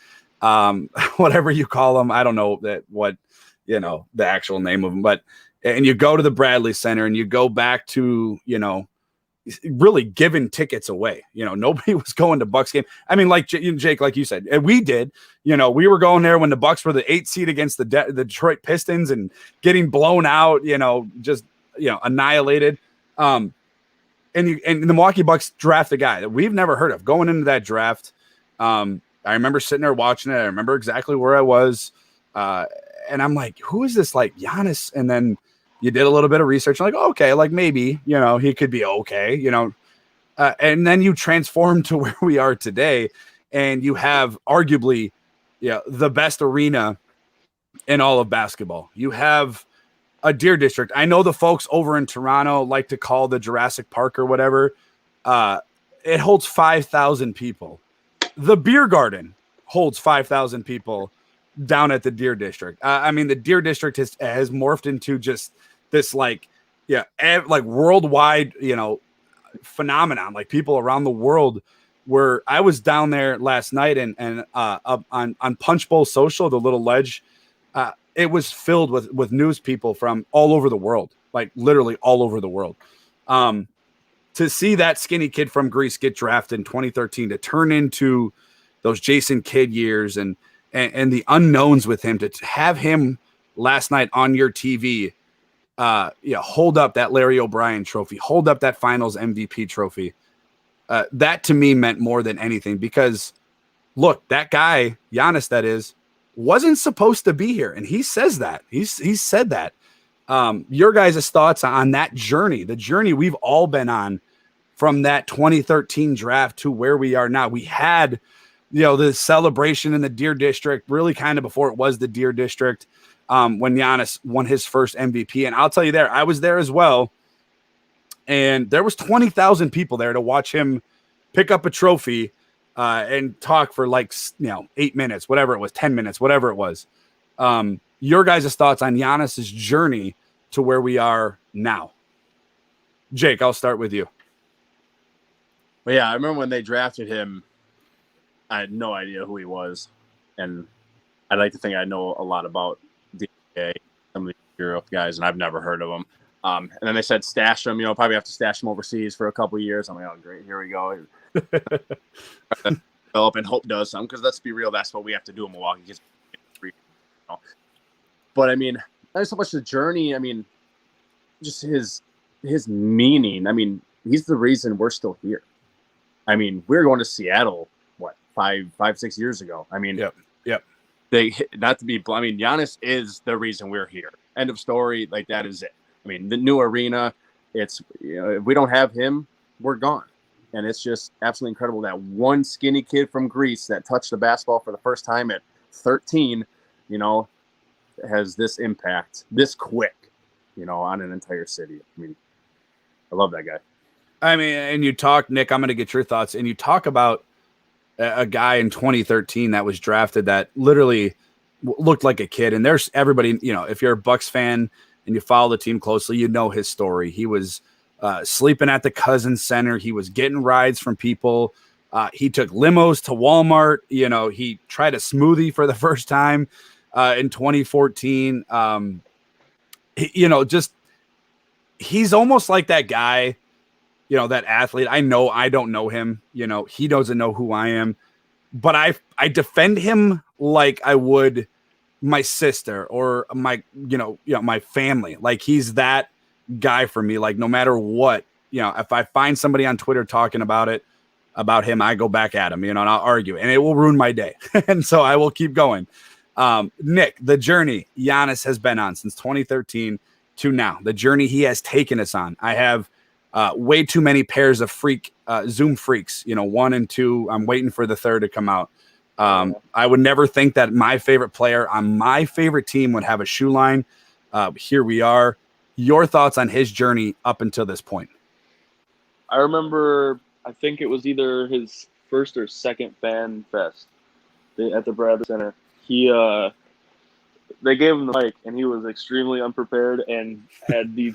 whatever you call them. I don't know what the actual name of them, but and you go to the Bradley Center and you go back to really giving tickets away. Nobody was going to Bucks game. I mean, like Jake, like you said, and we did. We were going there when the Bucks were the 8th seed against the Detroit Pistons and getting blown out. Just annihilated. And the Milwaukee Bucks draft a guy that we've never heard of going into that draft. I remember sitting there watching it. I remember exactly where I was, and I'm like, who is this? Like Giannis? And then you did a little bit of research, like, okay, like maybe, he could be okay, and then you transform to where we are today, and you have arguably, the best arena in all of basketball. You have a Deer District. I know the folks over in Toronto like to call the Jurassic Park or whatever. It holds 5,000 people. The Beer Garden holds 5,000 people down at the Deer District. I mean, the Deer District has morphed into just this like worldwide, phenomenon. Like people around the world. Where I was down there last night and up on Punch Bowl Social, the little ledge, it was filled with news people from all over the world, like literally all over the world. To see that skinny kid from Greece get drafted in 2013 to turn into those Jason Kidd years and the unknowns with him, to have him last night on your TV, hold up that Larry O'Brien trophy, hold up that finals MVP trophy. That to me meant more than anything, because look, that guy, Giannis, that is, wasn't supposed to be here. And he says that. He's said that. Your guys' thoughts on that journey, the journey we've all been on from that 2013 draft to where we are now. We had, the celebration in the Deer District, really kind of before it was the Deer District, when Giannis won his first MVP. And I'll tell you I was there as well. And there was 20,000 people there to watch him pick up a trophy and talk for 8 minutes, whatever it was, 10 minutes, whatever it was. Your guys' thoughts on Giannis's journey to where we are now. Jake, I'll start with you. Well, yeah, I remember when they drafted him, I had no idea who he was. And I'd like to think I know a lot about the NBA, some of the Europe guys, and I've never heard of them. And then they said stash him, probably have to stash him overseas for a couple of years. I'm like, oh, great, here we go. Develop and hope does something, because let's be real, that's what we have to do in Milwaukee. But I mean, not so much the journey. I mean, just his meaning. I mean, he's the reason we're still here. I mean, we were going to Seattle, 5-6 years ago. I mean, yep. They, not to be blunt, I mean, Giannis is the reason we're here. End of story. Like, that is it. I mean, the new arena, it's, if we don't have him, we're gone. And it's just absolutely incredible that one skinny kid from Greece that touched the basketball for the first time at 13, has this impact this quick, on an entire city. I mean, I love that guy. I mean, and you talk, Nick, I'm going to get your thoughts. And you talk about a guy in 2013 that was drafted that literally looked like a kid. And there's everybody, if you're a Bucks fan and you follow the team closely, his story. He was sleeping at the Cousins Center. He was getting rides from people. He took limos to Walmart. He tried a smoothie for the first time in 2014. He's almost like that guy, that athlete. I know I don't know him. He doesn't know who I am, but I defend him like I would my sister or my, my family. Like, he's that guy for me. Like, no matter what, if I find somebody on Twitter talking about him, I go back at him, and I'll argue, and it will ruin my day. And so I will keep going. Nick, the journey Giannis has been on since 2013 to now, the journey he has taken us on. I have way too many pairs of Zoom freaks, 1 and 2. I'm waiting for the third to come out. I would never think that my favorite player on my favorite team would have a shoe line. Here we are. Your thoughts on his journey up until this point? I remember, I think it was either his first or second fan fest at the Bradley Center. They gave him the mic, and he was extremely unprepared and had the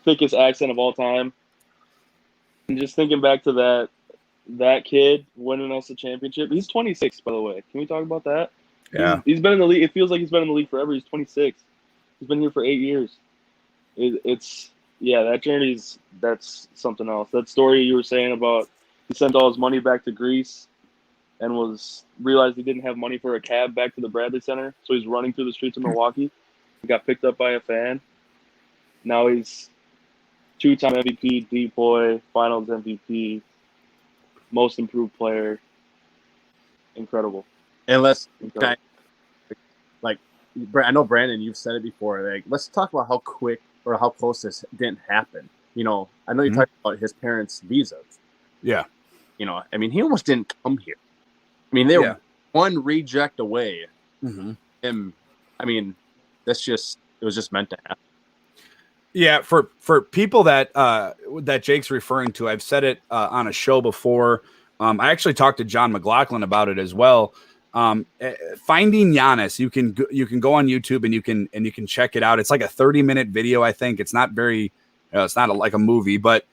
thickest accent of all time. And just thinking back to that, that kid winning us the championship. He's 26, by the way. Can we talk about that? Yeah. He's been in the league. It feels like he's been in the league forever. He's 26. He's been here for 8 years. That journey's that's something else. That story you were saying about he sent all his money back to Greece and realized he didn't have money for a cab back to the Bradley Center, so he's running through the streets of Milwaukee. He got picked up by a fan. Now he's 2-time MVP, Deep Boy, Finals MVP, Most Improved Player. Incredible. And let's kind of, like, I know Brandon, you've said it before. Like, let's talk about how quick or how close this didn't happen. You know, I know you talked about his parents' visas. Yeah. You know, I mean, he almost didn't come here. I mean, they were one reject away. Mm-hmm. And I mean, it was just meant to happen. Yeah, for people that Jake's referring to, I've said it on a show before. I actually talked to John McLaughlin about it as well. Finding Giannis, you can go on YouTube and you can check it out. It's like a 30-minute video. I think it's not very, it's not like a movie, but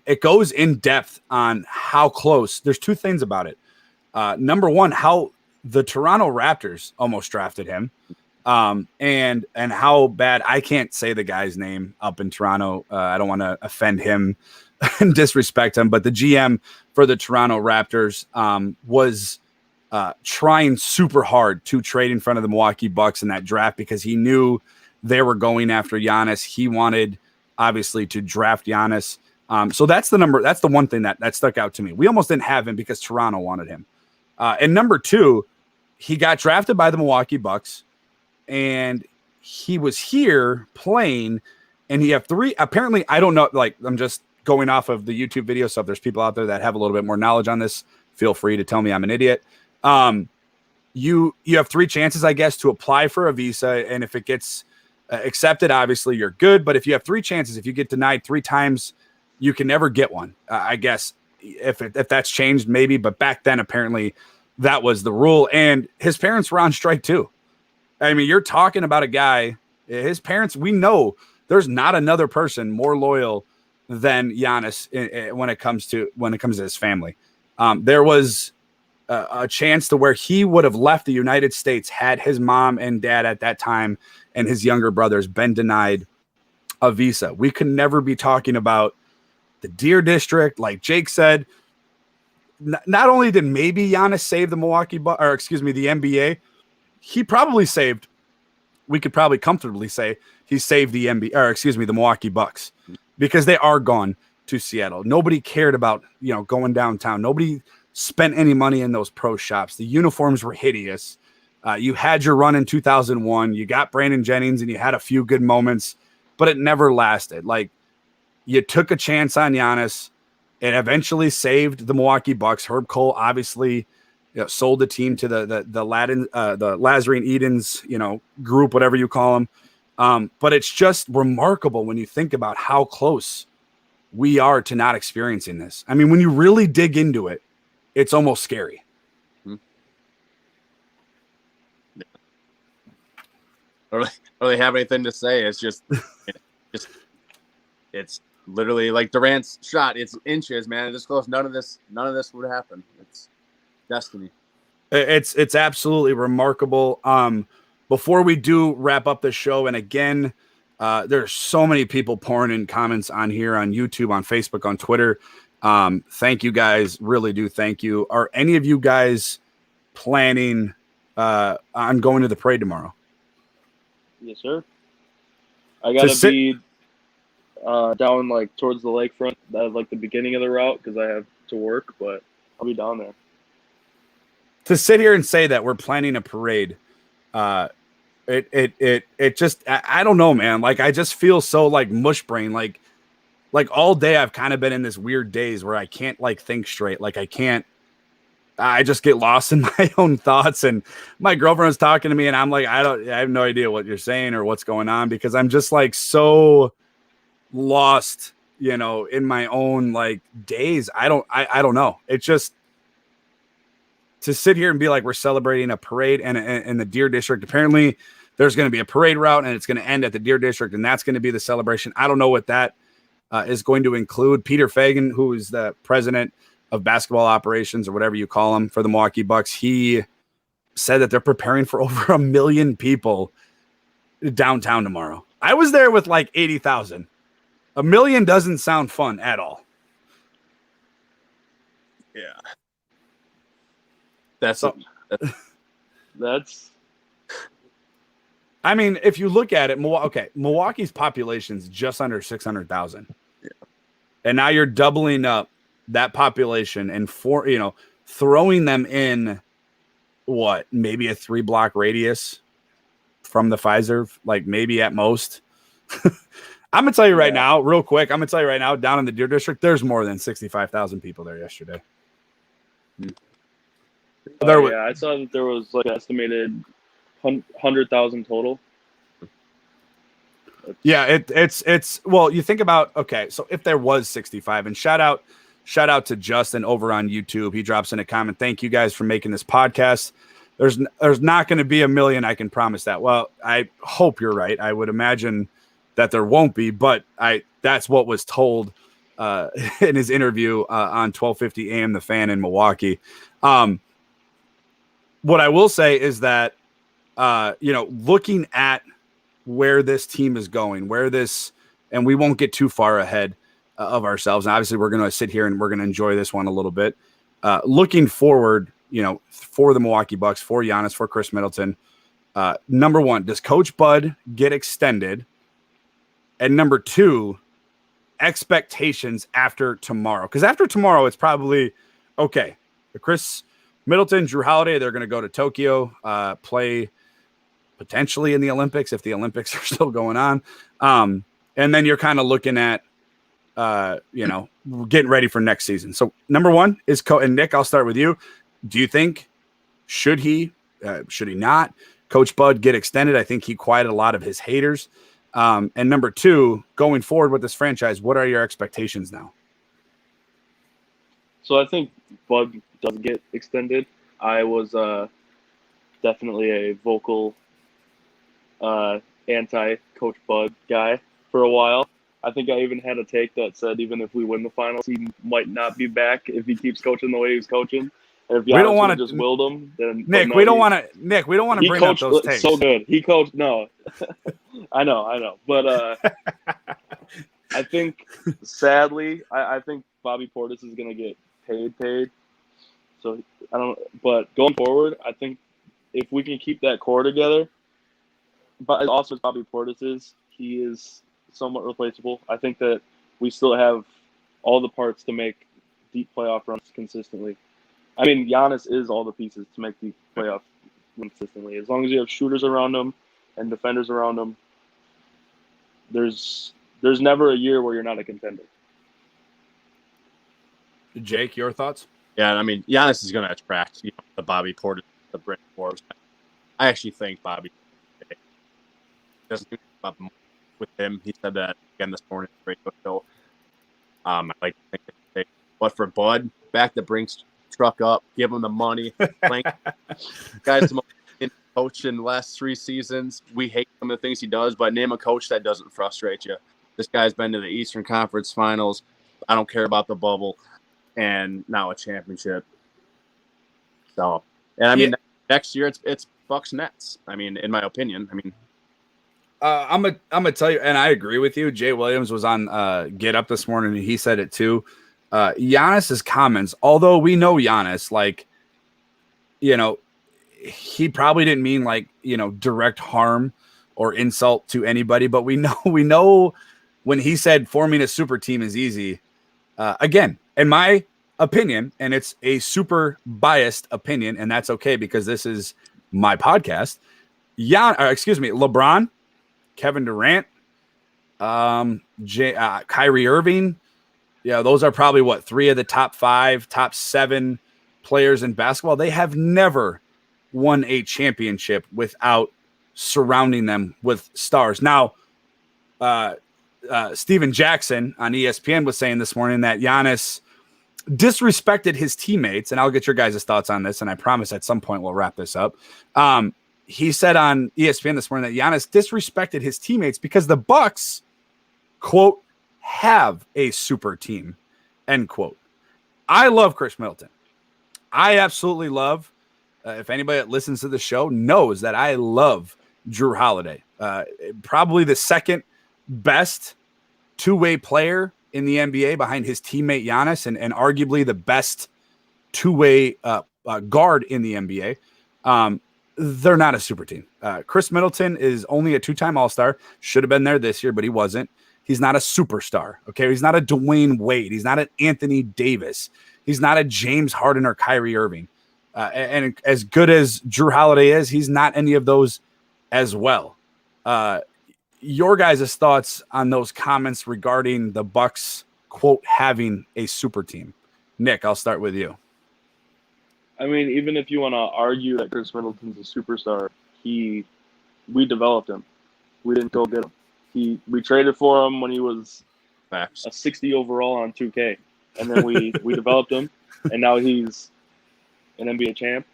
it goes in depth on how close. There's two things about it. Number one, how the Toronto Raptors almost drafted him. And how bad, I can't say the guy's name up in Toronto. I don't want to offend him and disrespect him, but the GM for the Toronto Raptors was trying super hard to trade in front of the Milwaukee Bucks in that draft because he knew they were going after Giannis. He wanted, obviously, to draft Giannis. So that's the one thing that stuck out to me. We almost didn't have him because Toronto wanted him. And number two, he got drafted by the Milwaukee Bucks. And he was here playing, and he have three. Apparently, I don't know. Like, I'm just going off of the YouTube video. So if there's people out there that have a little bit more knowledge on this, feel free to tell me I'm an idiot. You have three chances, I guess, to apply for a visa, and if it gets accepted, obviously you're good. But if you have three chances, if you get denied 3 times, you can never get one. I guess if that's changed, maybe. But back then, apparently, that was the rule. And his parents were on strike too. I mean, you're talking about a guy, his parents, we know there's not another person more loyal than Giannis when it comes to his family. There was a chance to where he would have left the United States had his mom and dad at that time and his younger brothers been denied a visa. We could never be talking about the Deer District. Like Jake said, not only did maybe Giannis save the the NBA, he probably saved, we could probably comfortably say he saved the the Milwaukee Bucks, because they are gone to Seattle. Nobody cared about, going downtown. Nobody spent any money in those pro shops. The uniforms were hideous. You had your run in 2001. You got Brandon Jennings and you had a few good moments, but it never lasted. Like, you took a chance on Giannis. It eventually saved the Milwaukee Bucks. Herb Cole obviously sold the team to the Lazarine Edens, group, whatever you call them. But it's just remarkable when you think about how close we are to not experiencing this. I mean, when you really dig into it, it's almost scary. I don't really have anything to say. It's just, it's literally like Durant's shot. It's inches, man. This close. None of this would happen. It's destiny. It's absolutely remarkable. Before we do wrap up the show, and again, there's so many people pouring in comments on here, on YouTube, on Facebook, on Twitter. Thank you guys. Really do. Thank you. Are any of you guys planning on going to the parade tomorrow? Yes, sir. I gotta be down like towards the lakefront, like the beginning of the route, because I have to work, but I'll be down there. To sit here and say that we're planning a parade, it just, I don't know, man. Like, I just feel so like mush brain. Like all day I've kind of been in this weird daze where I can't like think straight. Like I just get lost in my own thoughts, and my girlfriend's talking to me and I'm like, I have no idea what you're saying or what's going on, because I'm just like so lost, in my own like days. I don't know. It's just, to sit here and be like, we're celebrating a parade and in the Deer District. Apparently there's going to be a parade route and it's going to end at the Deer District, and that's going to be the celebration. I don't know what that is going to include. Peter Fagan, who is the president of basketball operations or whatever you call them for the Milwaukee Bucks. He said that they're preparing for over 1 million people downtown tomorrow. I was there with like 80,000. 1 million doesn't sound fun at all. Yeah. That's I mean, if you look at it, Milwaukee's population is just under 600,000. Yeah. And now you're doubling up that population and throwing them in maybe a 3-block radius from the Pfizer, like maybe at most. I'm going to tell you right now, real quick, down in the Deer District, there's more than 65,000 people there yesterday. I saw that there was like an estimated 100,000 total. Yeah, it's well, you think about, okay, so if there was 65, and shout out to Justin over on YouTube. He drops in a comment. Thank you guys for making this podcast. There's not going to be 1 million, I can promise that. Well, I hope you're right. I would imagine that there won't be, but that's what was told in his interview on 1250 AM The Fan in Milwaukee. What I will say is that looking at where this team is going, and we won't get too far ahead of ourselves. And obviously, we're going to sit here and we're going to enjoy this one a little bit. Looking forward, for the Milwaukee Bucks, for Giannis, for Chris Middleton. Number one, does Coach Bud get extended? And number two, expectations after tomorrow. Because after tomorrow, it's probably okay. Chris Middleton, Drew Holiday, they're going to go to Tokyo, play potentially in the Olympics if the Olympics are still going on. And then you're kind of looking at, getting ready for next season. So number one is and Nick, I'll start with you. Do you think should he not? Coach Bud get extended? I think he quieted a lot of his haters. And number two, going forward with this franchise, what are your expectations now? So I think Bud does get extended. I was definitely a vocal anti-Coach Bud guy for a while. I think I even had a take that said even if we win the finals, he might not be back if he keeps coaching the way he's coaching. And if we don't want to just willed him, then Nick, we don't want to bring up those takes. So good. He coached. No, I know. But I think, sadly, I think Bobby Portis is going to get paid. So I don't. But going forward, I think if we can keep that core together, but also as Bobby Portis is, he is somewhat replaceable. I think that we still have all the parts to make deep playoff runs consistently. I mean, Giannis is all the pieces to make deep playoff runs consistently. As long as you have shooters around him and defenders around him, there's never a year where you're not a contender. Jake, your thoughts? Yeah, I mean, Giannis is going to attract the Bobby Portis, the Brent Forbes. I actually think Bobby doesn't do about with him. He said that again this morning. Radio show. I like to think that but for Bud, back the Brinks truck up, give him the money. Guys, the coach in the last 3 seasons. We hate some of the things he does, but name a coach that doesn't frustrate you. This guy's been to the Eastern Conference Finals. I don't care about the bubble, and now a championship. So, and I mean, next year it's Bucks Nets. I mean, in my opinion, I'm gonna tell you, and I agree with you. Jay Williams was on Get Up this morning, and he said it too. Giannis's comments, although we know Giannis, he probably didn't mean direct harm or insult to anybody, but we know when he said forming a super team is easy. Again, in my opinion, and it's a super biased opinion, and that's okay because this is my podcast. LeBron, Kevin Durant, Kyrie Irving. Yeah, those are probably 3 of the top 5, top 7 players in basketball. They have never won a championship without surrounding them with stars. Now, Steven Jackson on ESPN was saying this morning that Giannis disrespected his teammates, and I'll get your guys' thoughts on this, and I promise at some point we'll wrap this up. He said on ESPN this morning that Giannis disrespected his teammates because the Bucks, quote, have a super team, end quote. I love Chris Middleton. I absolutely love. If anybody that listens to the show knows that I love Jrue Holiday. Probably the second best two-way player in the NBA behind his teammate Giannis, and arguably the best two-way guard in the NBA. They're not a super team. Chris Middleton is only a two-time All-Star. Should have been there this year, but he wasn't. He's not a superstar. Okay, he's not a Dwayne Wade. He's not an Anthony Davis. He's not a James Harden or Kyrie Irving. And as good as Jrue Holiday is, he's not any of those as well. Your guys' thoughts on those comments regarding the Bucks, quote, having a super team. Nick, I'll start with you. I mean, even if you want to argue that Chris Middleton's a superstar, we developed him. We didn't go get him. We traded for him when he was Facts. a 60 overall on 2K, and then we developed him, and now he's an NBA champ.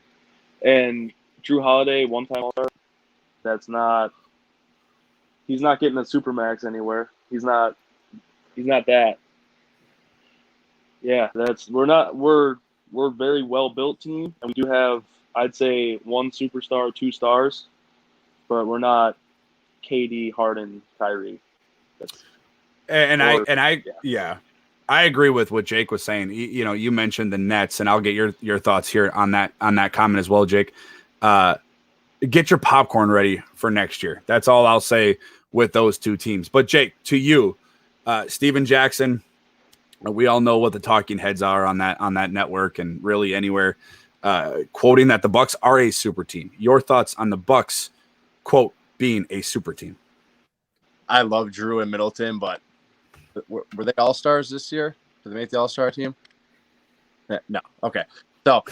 And Jrue Holiday, one-time All-Star, he's not getting a supermax anywhere. He's not that. Yeah, we're a very well-built team, and we do have, I'd say, one superstar, 2 stars, but we're not KD, Harden, Kyrie. I agree with what Jake was saying. You mentioned the Nets, and I'll get your thoughts here on that comment as well, Jake. Get your popcorn ready for next year. That's all I'll say with those two teams. But Jake, to you, Steven Jackson, we all know what the talking heads are on that network and really anywhere, quoting that the Bucks are a super team. Your thoughts on the Bucks, quote, being a super team? I love Jrue and Middleton, but were they All-Stars this year? Did they make the All-Star team? No. Okay. So,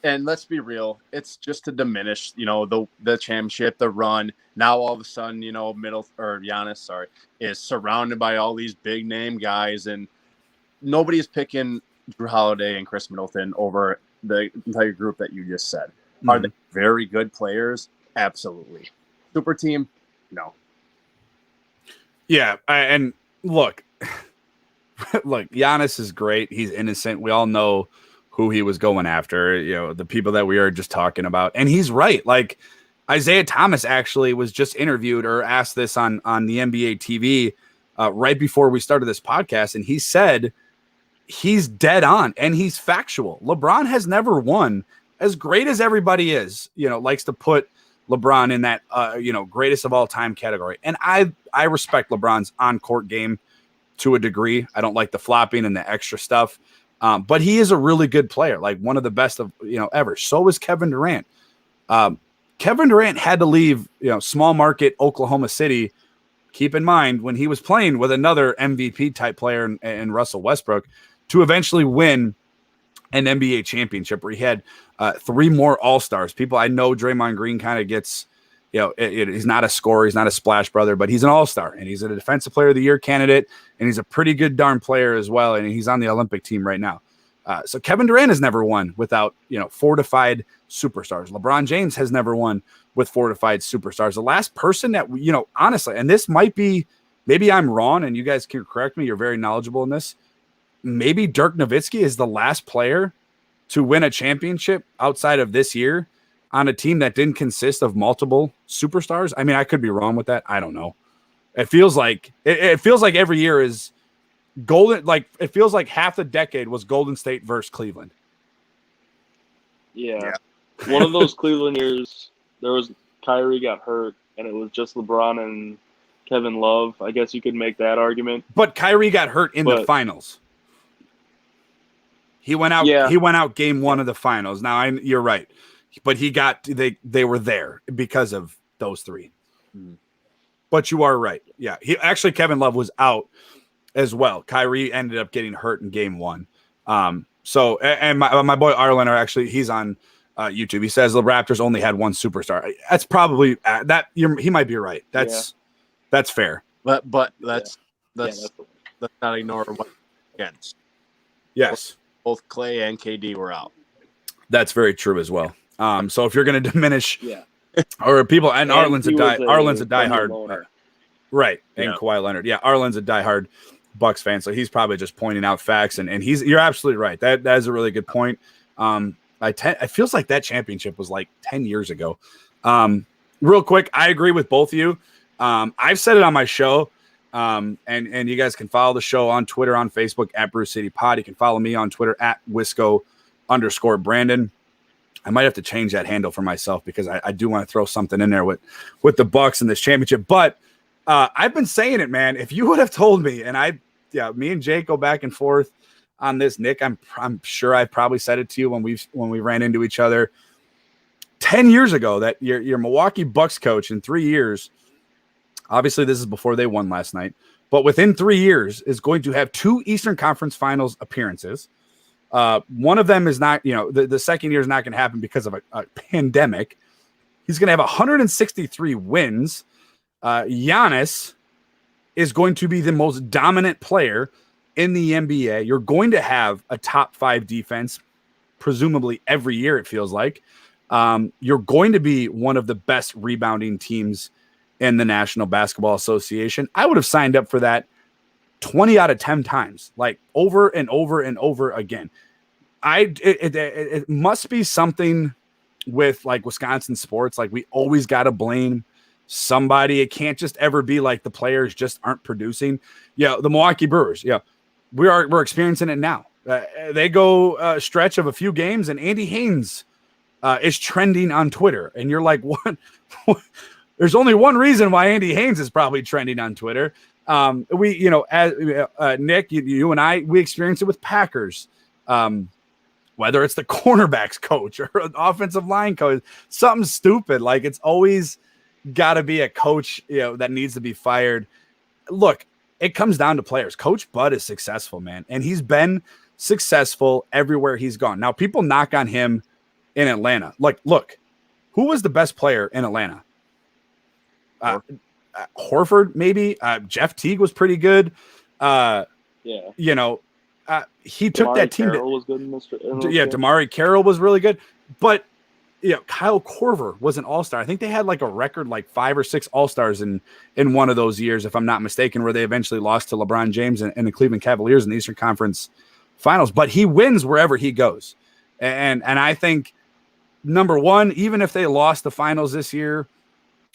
and let's be real, it's just to diminish, the championship, the run. Now all of a sudden, Giannis, is surrounded by all these big name guys, and nobody's picking Jrue Holiday and Chris Middleton over the entire group that you just said. Mm-hmm. Are they very good players? Absolutely. Super team? No. Yeah, and look, Giannis is great. He's innocent. We all know who he was going after, the people that we are just talking about. And he's right. Like, Isaiah Thomas actually was just interviewed or asked this on the NBA TV right before we started this podcast, and he said he's dead on and he's factual. LeBron has never won. As great as everybody is, likes to put LeBron in that, greatest of all time category. And I respect LeBron's on-court game to a degree. I don't like the flopping and the extra stuff. But he is a really good player, like one of the best of, ever. So is Kevin Durant. Kevin Durant had to leave, small market Oklahoma City. Keep in mind when he was playing with another MVP type player in Russell Westbrook to eventually win an NBA championship where he had 3 more All-Stars. I know Draymond Green kind of gets, he's not a scorer, he's not a splash brother, but he's an All-Star and he's a Defensive Player of the Year candidate, and he's a pretty good darn player as well, and he's on the Olympic team right now. So Kevin Durant has never won without, fortified superstars. LeBron James has never won with fortified superstars. The last person that, honestly, and this might be, maybe I'm wrong and you guys can correct me, you're very knowledgeable in this. Maybe Dirk Nowitzki is the last player to win a championship outside of this year on a team that didn't consist of multiple superstars. I mean, I could be wrong with that. I don't know. It feels like every year is golden. Like it feels like half the decade was Golden State versus Cleveland. Yeah. One of those Cleveland years, Kyrie got hurt and it was just LeBron and Kevin Love. I guess you could make that argument. But Kyrie got hurt in the finals. He went out. Yeah. He went out game 1 of the finals. Now you're right, but they were there because of those 3. Mm. But you are right. Yeah, Kevin Love was out as well. Kyrie ended up getting hurt in game 1. So my boy Arlen he's on YouTube. He says the Raptors only had 1 superstar. That's probably that. He might be right. That's fair. But let's not ignore what against. Yes. Both Clay and KD were out. That's very true as well. So if you're going to diminish, or people, and Arlen's a diehard, right? And yeah. Kawhi Leonard, Arlen's a diehard Bucks fan, so he's probably just pointing out facts. And you're absolutely right. That is a really good point. It feels like that championship was like 10 years ago. Real quick, I agree with both of you. I've said it on my show, and you guys can follow the show on Twitter, on Facebook at Bruce City Pod. You can follow me on Twitter at Wisco_Brandon. I might have to change that handle for myself because I do want to throw something in there with the Bucks in this championship. But I've been saying it, man. If you would have told me, and me and Jake go back and forth on this, Nick, I'm sure I probably said it to you when we ran into each other 10 years ago that your Milwaukee Bucks coach in 3 years, obviously this is before they won last night, but within 3 years is going to have 2 Eastern Conference Finals appearances. One of them is not, the second year is not going to happen because of a pandemic. He's going to have 163 wins. Giannis is going to be the most dominant player in the NBA. You're going to have a top 5 defense, presumably every year, it feels like. You're going to be one of the best rebounding teams in the National Basketball Association. I would have signed up for that 20 out of 10 times, like over and over and over again. It must be something with like Wisconsin sports. Like we always got to blame somebody. It can't just ever be like the players just aren't producing. The Milwaukee Brewers. We're experiencing it now. They go a stretch of a few games and Andy Haynes is trending on Twitter. And you're like, what? There's only one reason why Andy Haynes is probably trending on Twitter. Nick, you and I, we experienced it with Packers. Whether it's the cornerbacks coach or an offensive line coach, something stupid. Like it's always got to be a coach, that needs to be fired. Look, it comes down to players. Coach Bud is successful, man. And he's been successful everywhere he's gone. Now people knock on him in Atlanta. Like, look, who was the best player in Atlanta? Horford, maybe. Jeff Teague was pretty good. He took Damari that team. Carroll was good in this Damari Carroll was really good. But, Kyle Korver was an all-star. I think they had like a record like 5 or 6 all-stars in one of those years, if I'm not mistaken, where they eventually lost to LeBron James and the Cleveland Cavaliers in the Eastern Conference Finals. But he wins wherever he goes. And I think, number one, even if they lost the finals this year,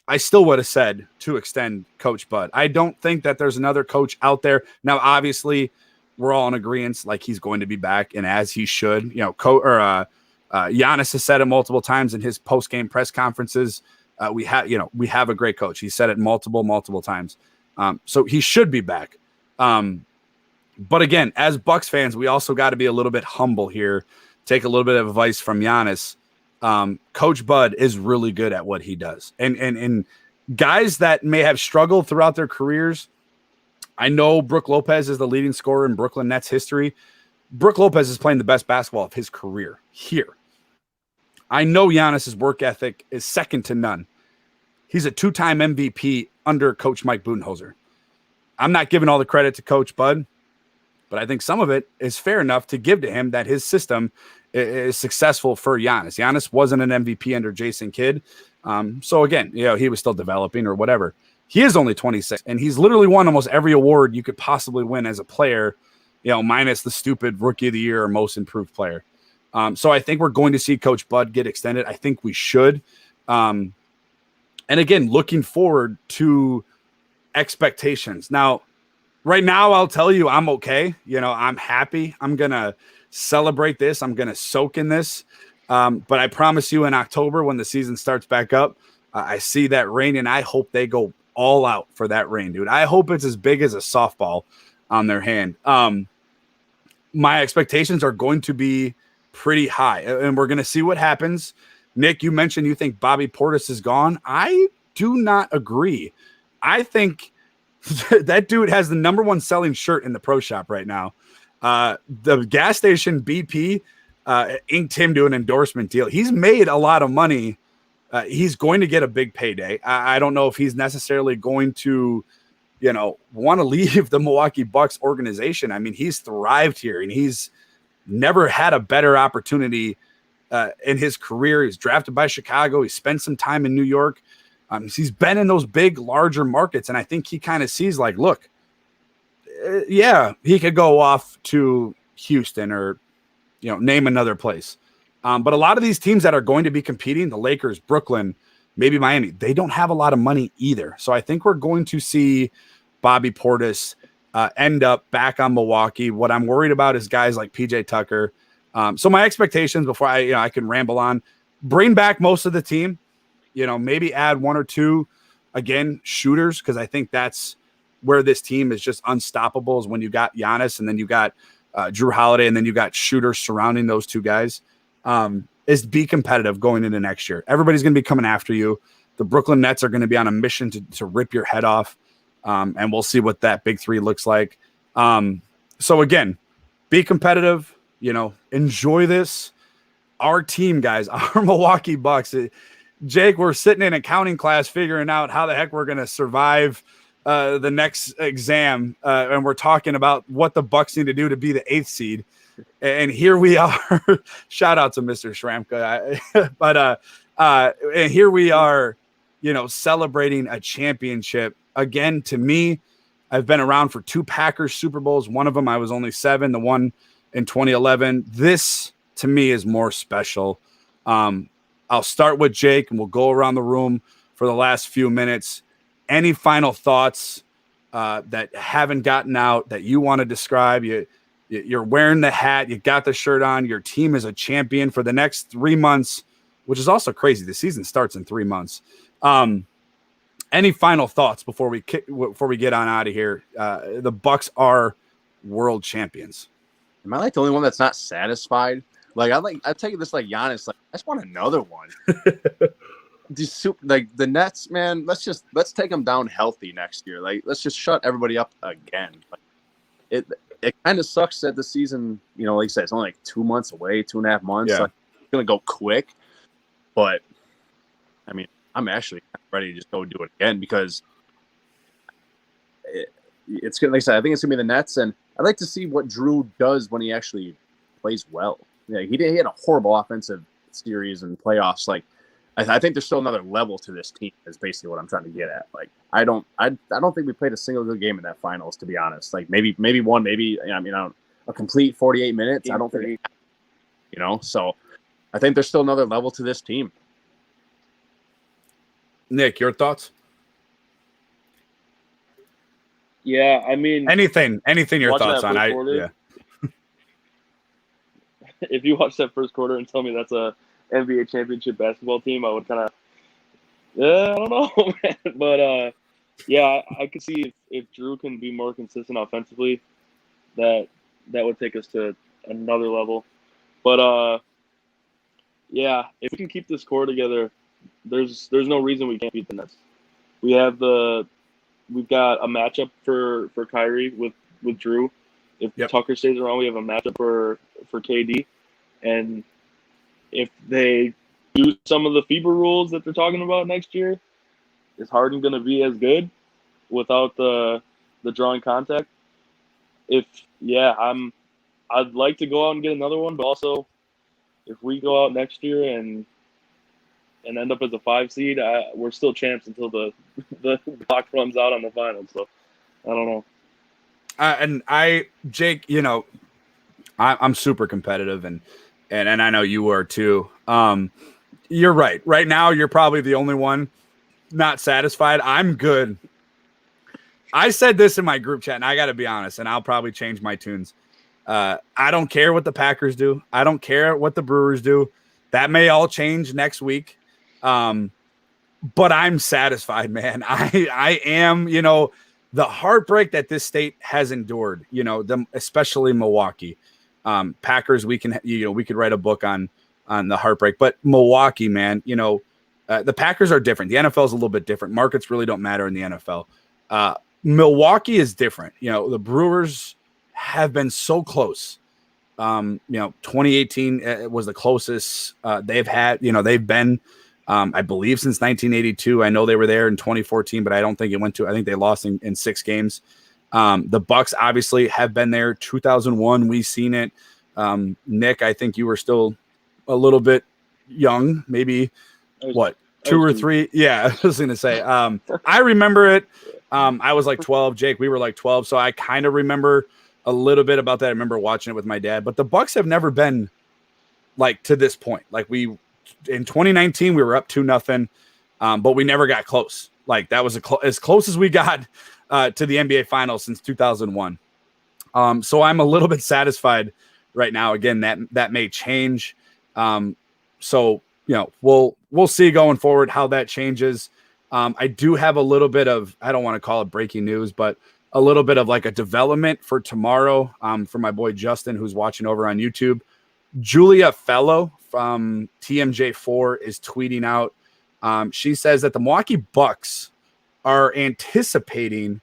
I still would have said to extend Coach Bud. I don't think that there's another coach out there. Now, obviously, we're all in agreement, like he's going to be back, and as he should. Giannis has said it multiple times in his post-game press conferences. We have a great coach. He said it multiple times. So he should be back. But again, as Bucks fans, we also got to be a little bit humble here. Take a little bit of advice from Giannis. Coach Bud is really good at what he does. And guys that may have struggled throughout their careers, I know Brook Lopez is the leading scorer in Brooklyn Nets history. Brook Lopez is playing the best basketball of his career here. I know Giannis's work ethic is second to none. He's a 2-time MVP under Coach Mike Budenholzer. I'm not giving all the credit to Coach Bud, but I think some of it is fair enough to give to him that his system is successful for Giannis. Giannis wasn't an MVP under Jason Kidd. So again, he was still developing or whatever. He is only 26, and he's literally won almost every award you could possibly win as a player, minus the stupid Rookie of the Year or Most Improved Player. So I think we're going to see Coach Bud get extended. I think we should. And again, looking forward to expectations. Now, right now, I'll tell you I'm okay. I'm happy. I'm going to celebrate this. I'm going to soak in this. But I promise you in October when the season starts back up, I see that rain, and I hope they go all out for that rain, dude. I hope it's as big as a softball on their hand. My expectations are going to be pretty high, and we're going to see what happens. Nick, you mentioned you think Bobby Portis is gone. I do not agree. I think that dude has the number one selling shirt in the pro shop right now. The gas station BP inked him to an endorsement deal. He's made a lot of money. He's going to get a big payday. I don't know if he's necessarily going to, want to leave the Milwaukee Bucks organization. I mean, he's thrived here, and he's never had a better opportunity in his career. He's drafted by Chicago. He spent some time in New York. He's been in those big, larger markets, and I think he kind of sees like, look, yeah, he could go off to Houston or, name another place. But a lot of these teams that are going to be competing, the Lakers, Brooklyn, maybe Miami, they don't have a lot of money either. So I think we're going to see Bobby Portis end up back on Milwaukee. What I'm worried about is guys like PJ Tucker. So my expectations before I can ramble on, bring back most of the team, maybe add one or two, again, shooters, because I think that's where this team is just unstoppable is when you got Giannis and then you got Drew Holiday and then you got shooters surrounding those two guys. Is be competitive going into next year. Everybody's going to be coming after you. The Brooklyn Nets are going to be on a mission to rip your head off. And we'll see what that big three looks like. So again, be competitive, enjoy this. Our team, guys, our Milwaukee Bucks. Jake, we're sitting in accounting class figuring out how the heck we're going to survive the next exam. And we're talking about what the Bucks need to do to be the 8th seed. And here we are. Shout out to Mr. Shramka. But and here we are, celebrating a championship. Again, to me, I've been around for 2 Packers Super Bowls. One of them I was only 7, the one in 2011. This, to me, is more special. I'll start with Jake, and we'll go around the room for the last few minutes. Any final thoughts that haven't gotten out that you want to describe? You're wearing the hat. You got the shirt on. Your team is a champion for the next 3 months, which is also crazy. The season starts in 3 months. Any final thoughts before we get on out of here? The Bucks are world champions. Am I like the only one that's not satisfied? Like I take this like Giannis. Like I just want another one. Like the Nets, man. Let's take them down healthy next year. Like let's just shut everybody up again. Like, it kind of sucks that the season, like you said, it's only like 2 months away, 2.5 months. Yeah. Like, it's gonna go quick. But I mean, I'm actually ready to just go do it again because it's good. Like I said, I think it's gonna be the Nets, and I'd like to see what Drew does when he actually plays well. Yeah, he had a horrible offensive series and playoffs. Like, I think there's still another level to this team. Is basically what I'm trying to get at. Like, I don't think we played a single good game in that finals, to be honest. Like, maybe one, a complete 48 minutes. I don't think, So, I think there's still another level to this team. Nick, your thoughts? Yeah, I mean, anything your thoughts on? If you watch that first quarter and tell me that's a NBA championship basketball team, I would kind of, I don't know, man. But yeah, I could see if Drew can be more consistent offensively, that would take us to another level. But yeah, if we can keep this core together, there's no reason we can't beat the Nets. We've got a matchup for Kyrie with Drew. If Tucker stays around, we have a matchup for KD. And if they do some of the FIBA rules that they're talking about next year, is Harden going to be as good without the drawing contact? I'd like to go out and get another one, but also if we go out next year and end up as a 5 seed, we're still champs until the clock runs out on the finals. So I don't know. And Jake, I'm super competitive, and I know you are too. You're right. Right now, you're probably the only one not satisfied. I'm good. I said this in my group chat, and I got to be honest, and I'll probably change my tunes. I don't care what the Packers do. I don't care what the Brewers do. That may all change next week. But I'm satisfied, man. I am, the heartbreak that this state has endured, especially Milwaukee. Packers, we could write a book on the heartbreak, but Milwaukee, man, the Packers are different. The NFL is a little bit different. Markets really don't matter in the NFL. Milwaukee is different. The Brewers have been so close. 2018 was the closest they've had. They've been, I believe, since 1982. I know they were there in 2014, but I don't think it went to. I think they lost in 6 games. The Bucks obviously have been there. 2001, we've seen it. Nick, I think you were still a little bit young, maybe 2 or 3. Yeah, I was going to say. I remember it. I was like 12. Jake, we were like 12. So I kind of remember a little bit about that. I remember watching it with my dad. But the Bucks have never been like to this point. Like in 2019, we were up 2-0, but we never got close. Like that was as close as we got to the NBA Finals since 2001. So I'm a little bit satisfied right now. Again, that may change. So we'll see going forward how that changes. I do have a little bit of, I don't want to call it breaking news, but a little bit of like a development for tomorrow for my boy Justin, who's watching over on YouTube. Julia Fellow from TMJ4 is tweeting out. She says that the Milwaukee Bucks are anticipating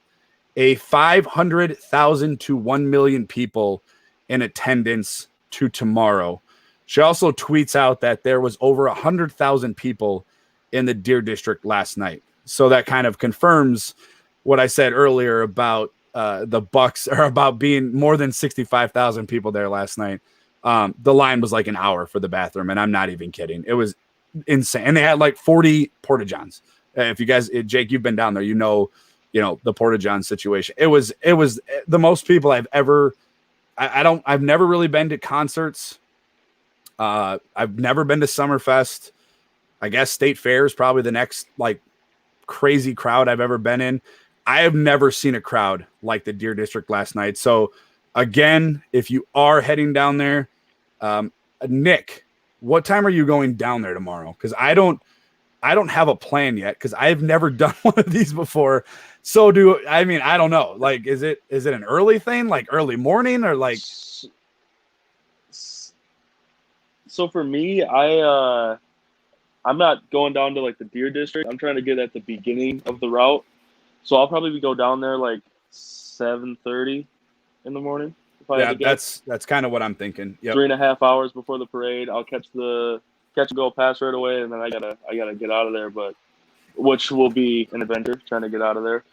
a 500,000 to 1 million people in attendance to tomorrow. She also tweets out that there was over 100,000 people in the Deer District last night. So that kind of confirms what I said earlier about the Bucks, or about being more than 65,000 people there last night. The line was like an hour for the bathroom, and I'm not even kidding. It was insane. And they had like 40 Porta-Johns. If you guys, Jake, you've been down there, you know the Porta-John situation. It was the most people I've ever, I've never really been to concerts. I've never been to Summerfest. I guess State Fair is probably the next like crazy crowd I've ever been in. I have never seen a crowd like the Deer District last night. So again, if you are heading down there, Nick, what time are you going down there tomorrow? Because I don't have a plan yet, because I've never done one of these before. So I don't know. Like, is it an early thing, like early morning, or like? So for me, I'm not going down to like the Deer District. I'm trying to get at the beginning of the route. So I'll probably go down there like 7:30 in the morning. Yeah, that's kind of what I'm thinking. Yep. 3.5 hours before the parade. I'll catch and go pass right away, and then I gotta get out of there. But which will be an adventure trying to get out of there.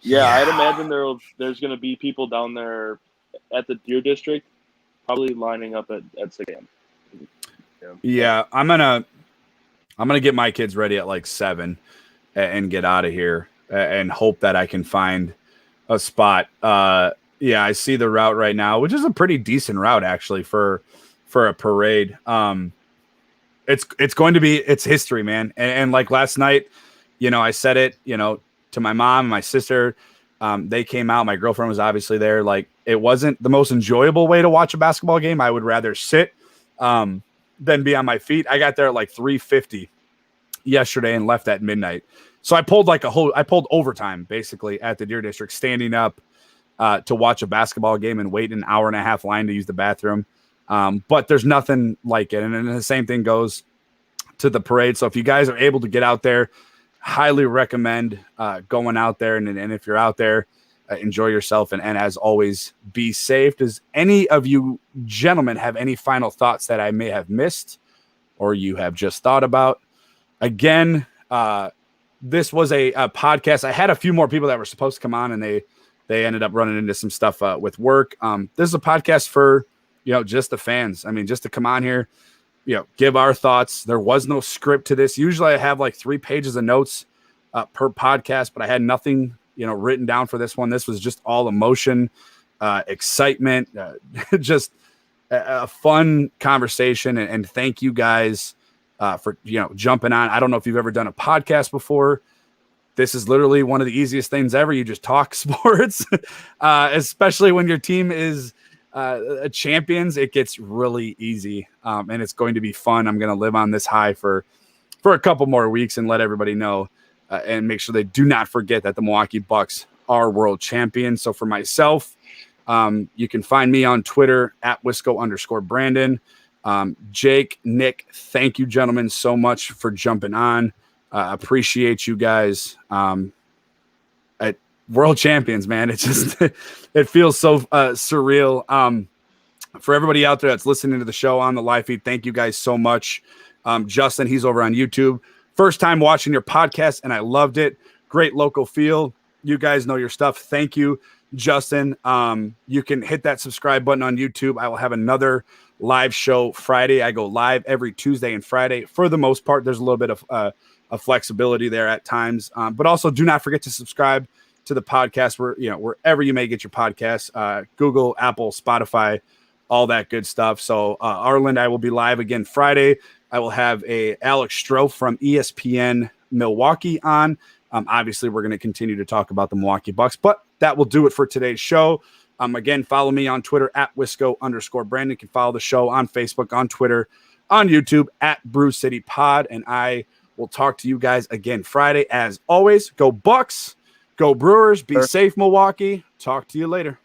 Yeah, I'd imagine there's gonna be people down there at the Deer District, probably lining up at 6 a.m. Yeah, I'm gonna get my kids ready at like 7 and get out of here and hope that I can find a spot. Yeah, I see the route right now, which is a pretty decent route actually for a parade. It's going to be, it's history, man. And like last night, I said it, to my mom and my sister. They came out. My girlfriend was obviously there. Like, it wasn't the most enjoyable way to watch a basketball game. I would rather sit than be on my feet. I got there at like 3:50 yesterday and left at midnight. So I pulled overtime basically at the Deer District, standing up to watch a basketball game and wait an hour and a half line to use the bathroom. But there's nothing like it. And then the same thing goes to the parade. So if you guys are able to get out there, highly recommend going out there. And if you're out there, enjoy yourself. And as always, be safe. Does any of you gentlemen have any final thoughts that I may have missed or you have just thought about? Again, this was a podcast. I had a few more people that were supposed to come on, and they ended up running into some stuff with work. This is a podcast for, just the fans. I mean, just to come on here, give our thoughts. There was no script to this. Usually I have like 3 pages of notes per podcast, but I had nothing, written down for this one. This was just all emotion, excitement, just a fun conversation. And thank you guys for, jumping on. I don't know if you've ever done a podcast before. This is literally one of the easiest things ever. You just talk sports, especially when your team is champions. It gets really easy, and it's going to be fun. I'm going to live on this high for a couple more weeks and let everybody know and make sure they do not forget that the Milwaukee Bucks are world champions. So for myself, you can find me on Twitter at Wisco_Brandon. Jake, Nick, thank you, gentlemen, so much for jumping on. Appreciate you guys. At world champions, man. It's just, it feels so surreal. For everybody out there that's listening to the show on the live feed, thank you guys so much. Justin, he's over on YouTube. First time watching your podcast, and I loved it. Great local feel. You guys know your stuff. Thank you, Justin. You can hit that subscribe button on YouTube. I will have another live show Friday. I go live every Tuesday and Friday. For the most part, there's a little bit of of flexibility there at times. But also do not forget to subscribe to the podcast wherever you may get your podcasts, Google, Apple, Spotify, all that good stuff. So Arlen, I will be live again Friday. I will have a Alex Stroh from ESPN Milwaukee on. Obviously, we're going to continue to talk about the Milwaukee Bucks, but that will do it for today's show. Again, follow me on Twitter at Wisco_Brandon. You can follow the show on Facebook, on Twitter, on YouTube at Brew City Pod. And I will talk to you guys again Friday. As always, go Bucks, go Brewers, be safe, Milwaukee. Talk to you later.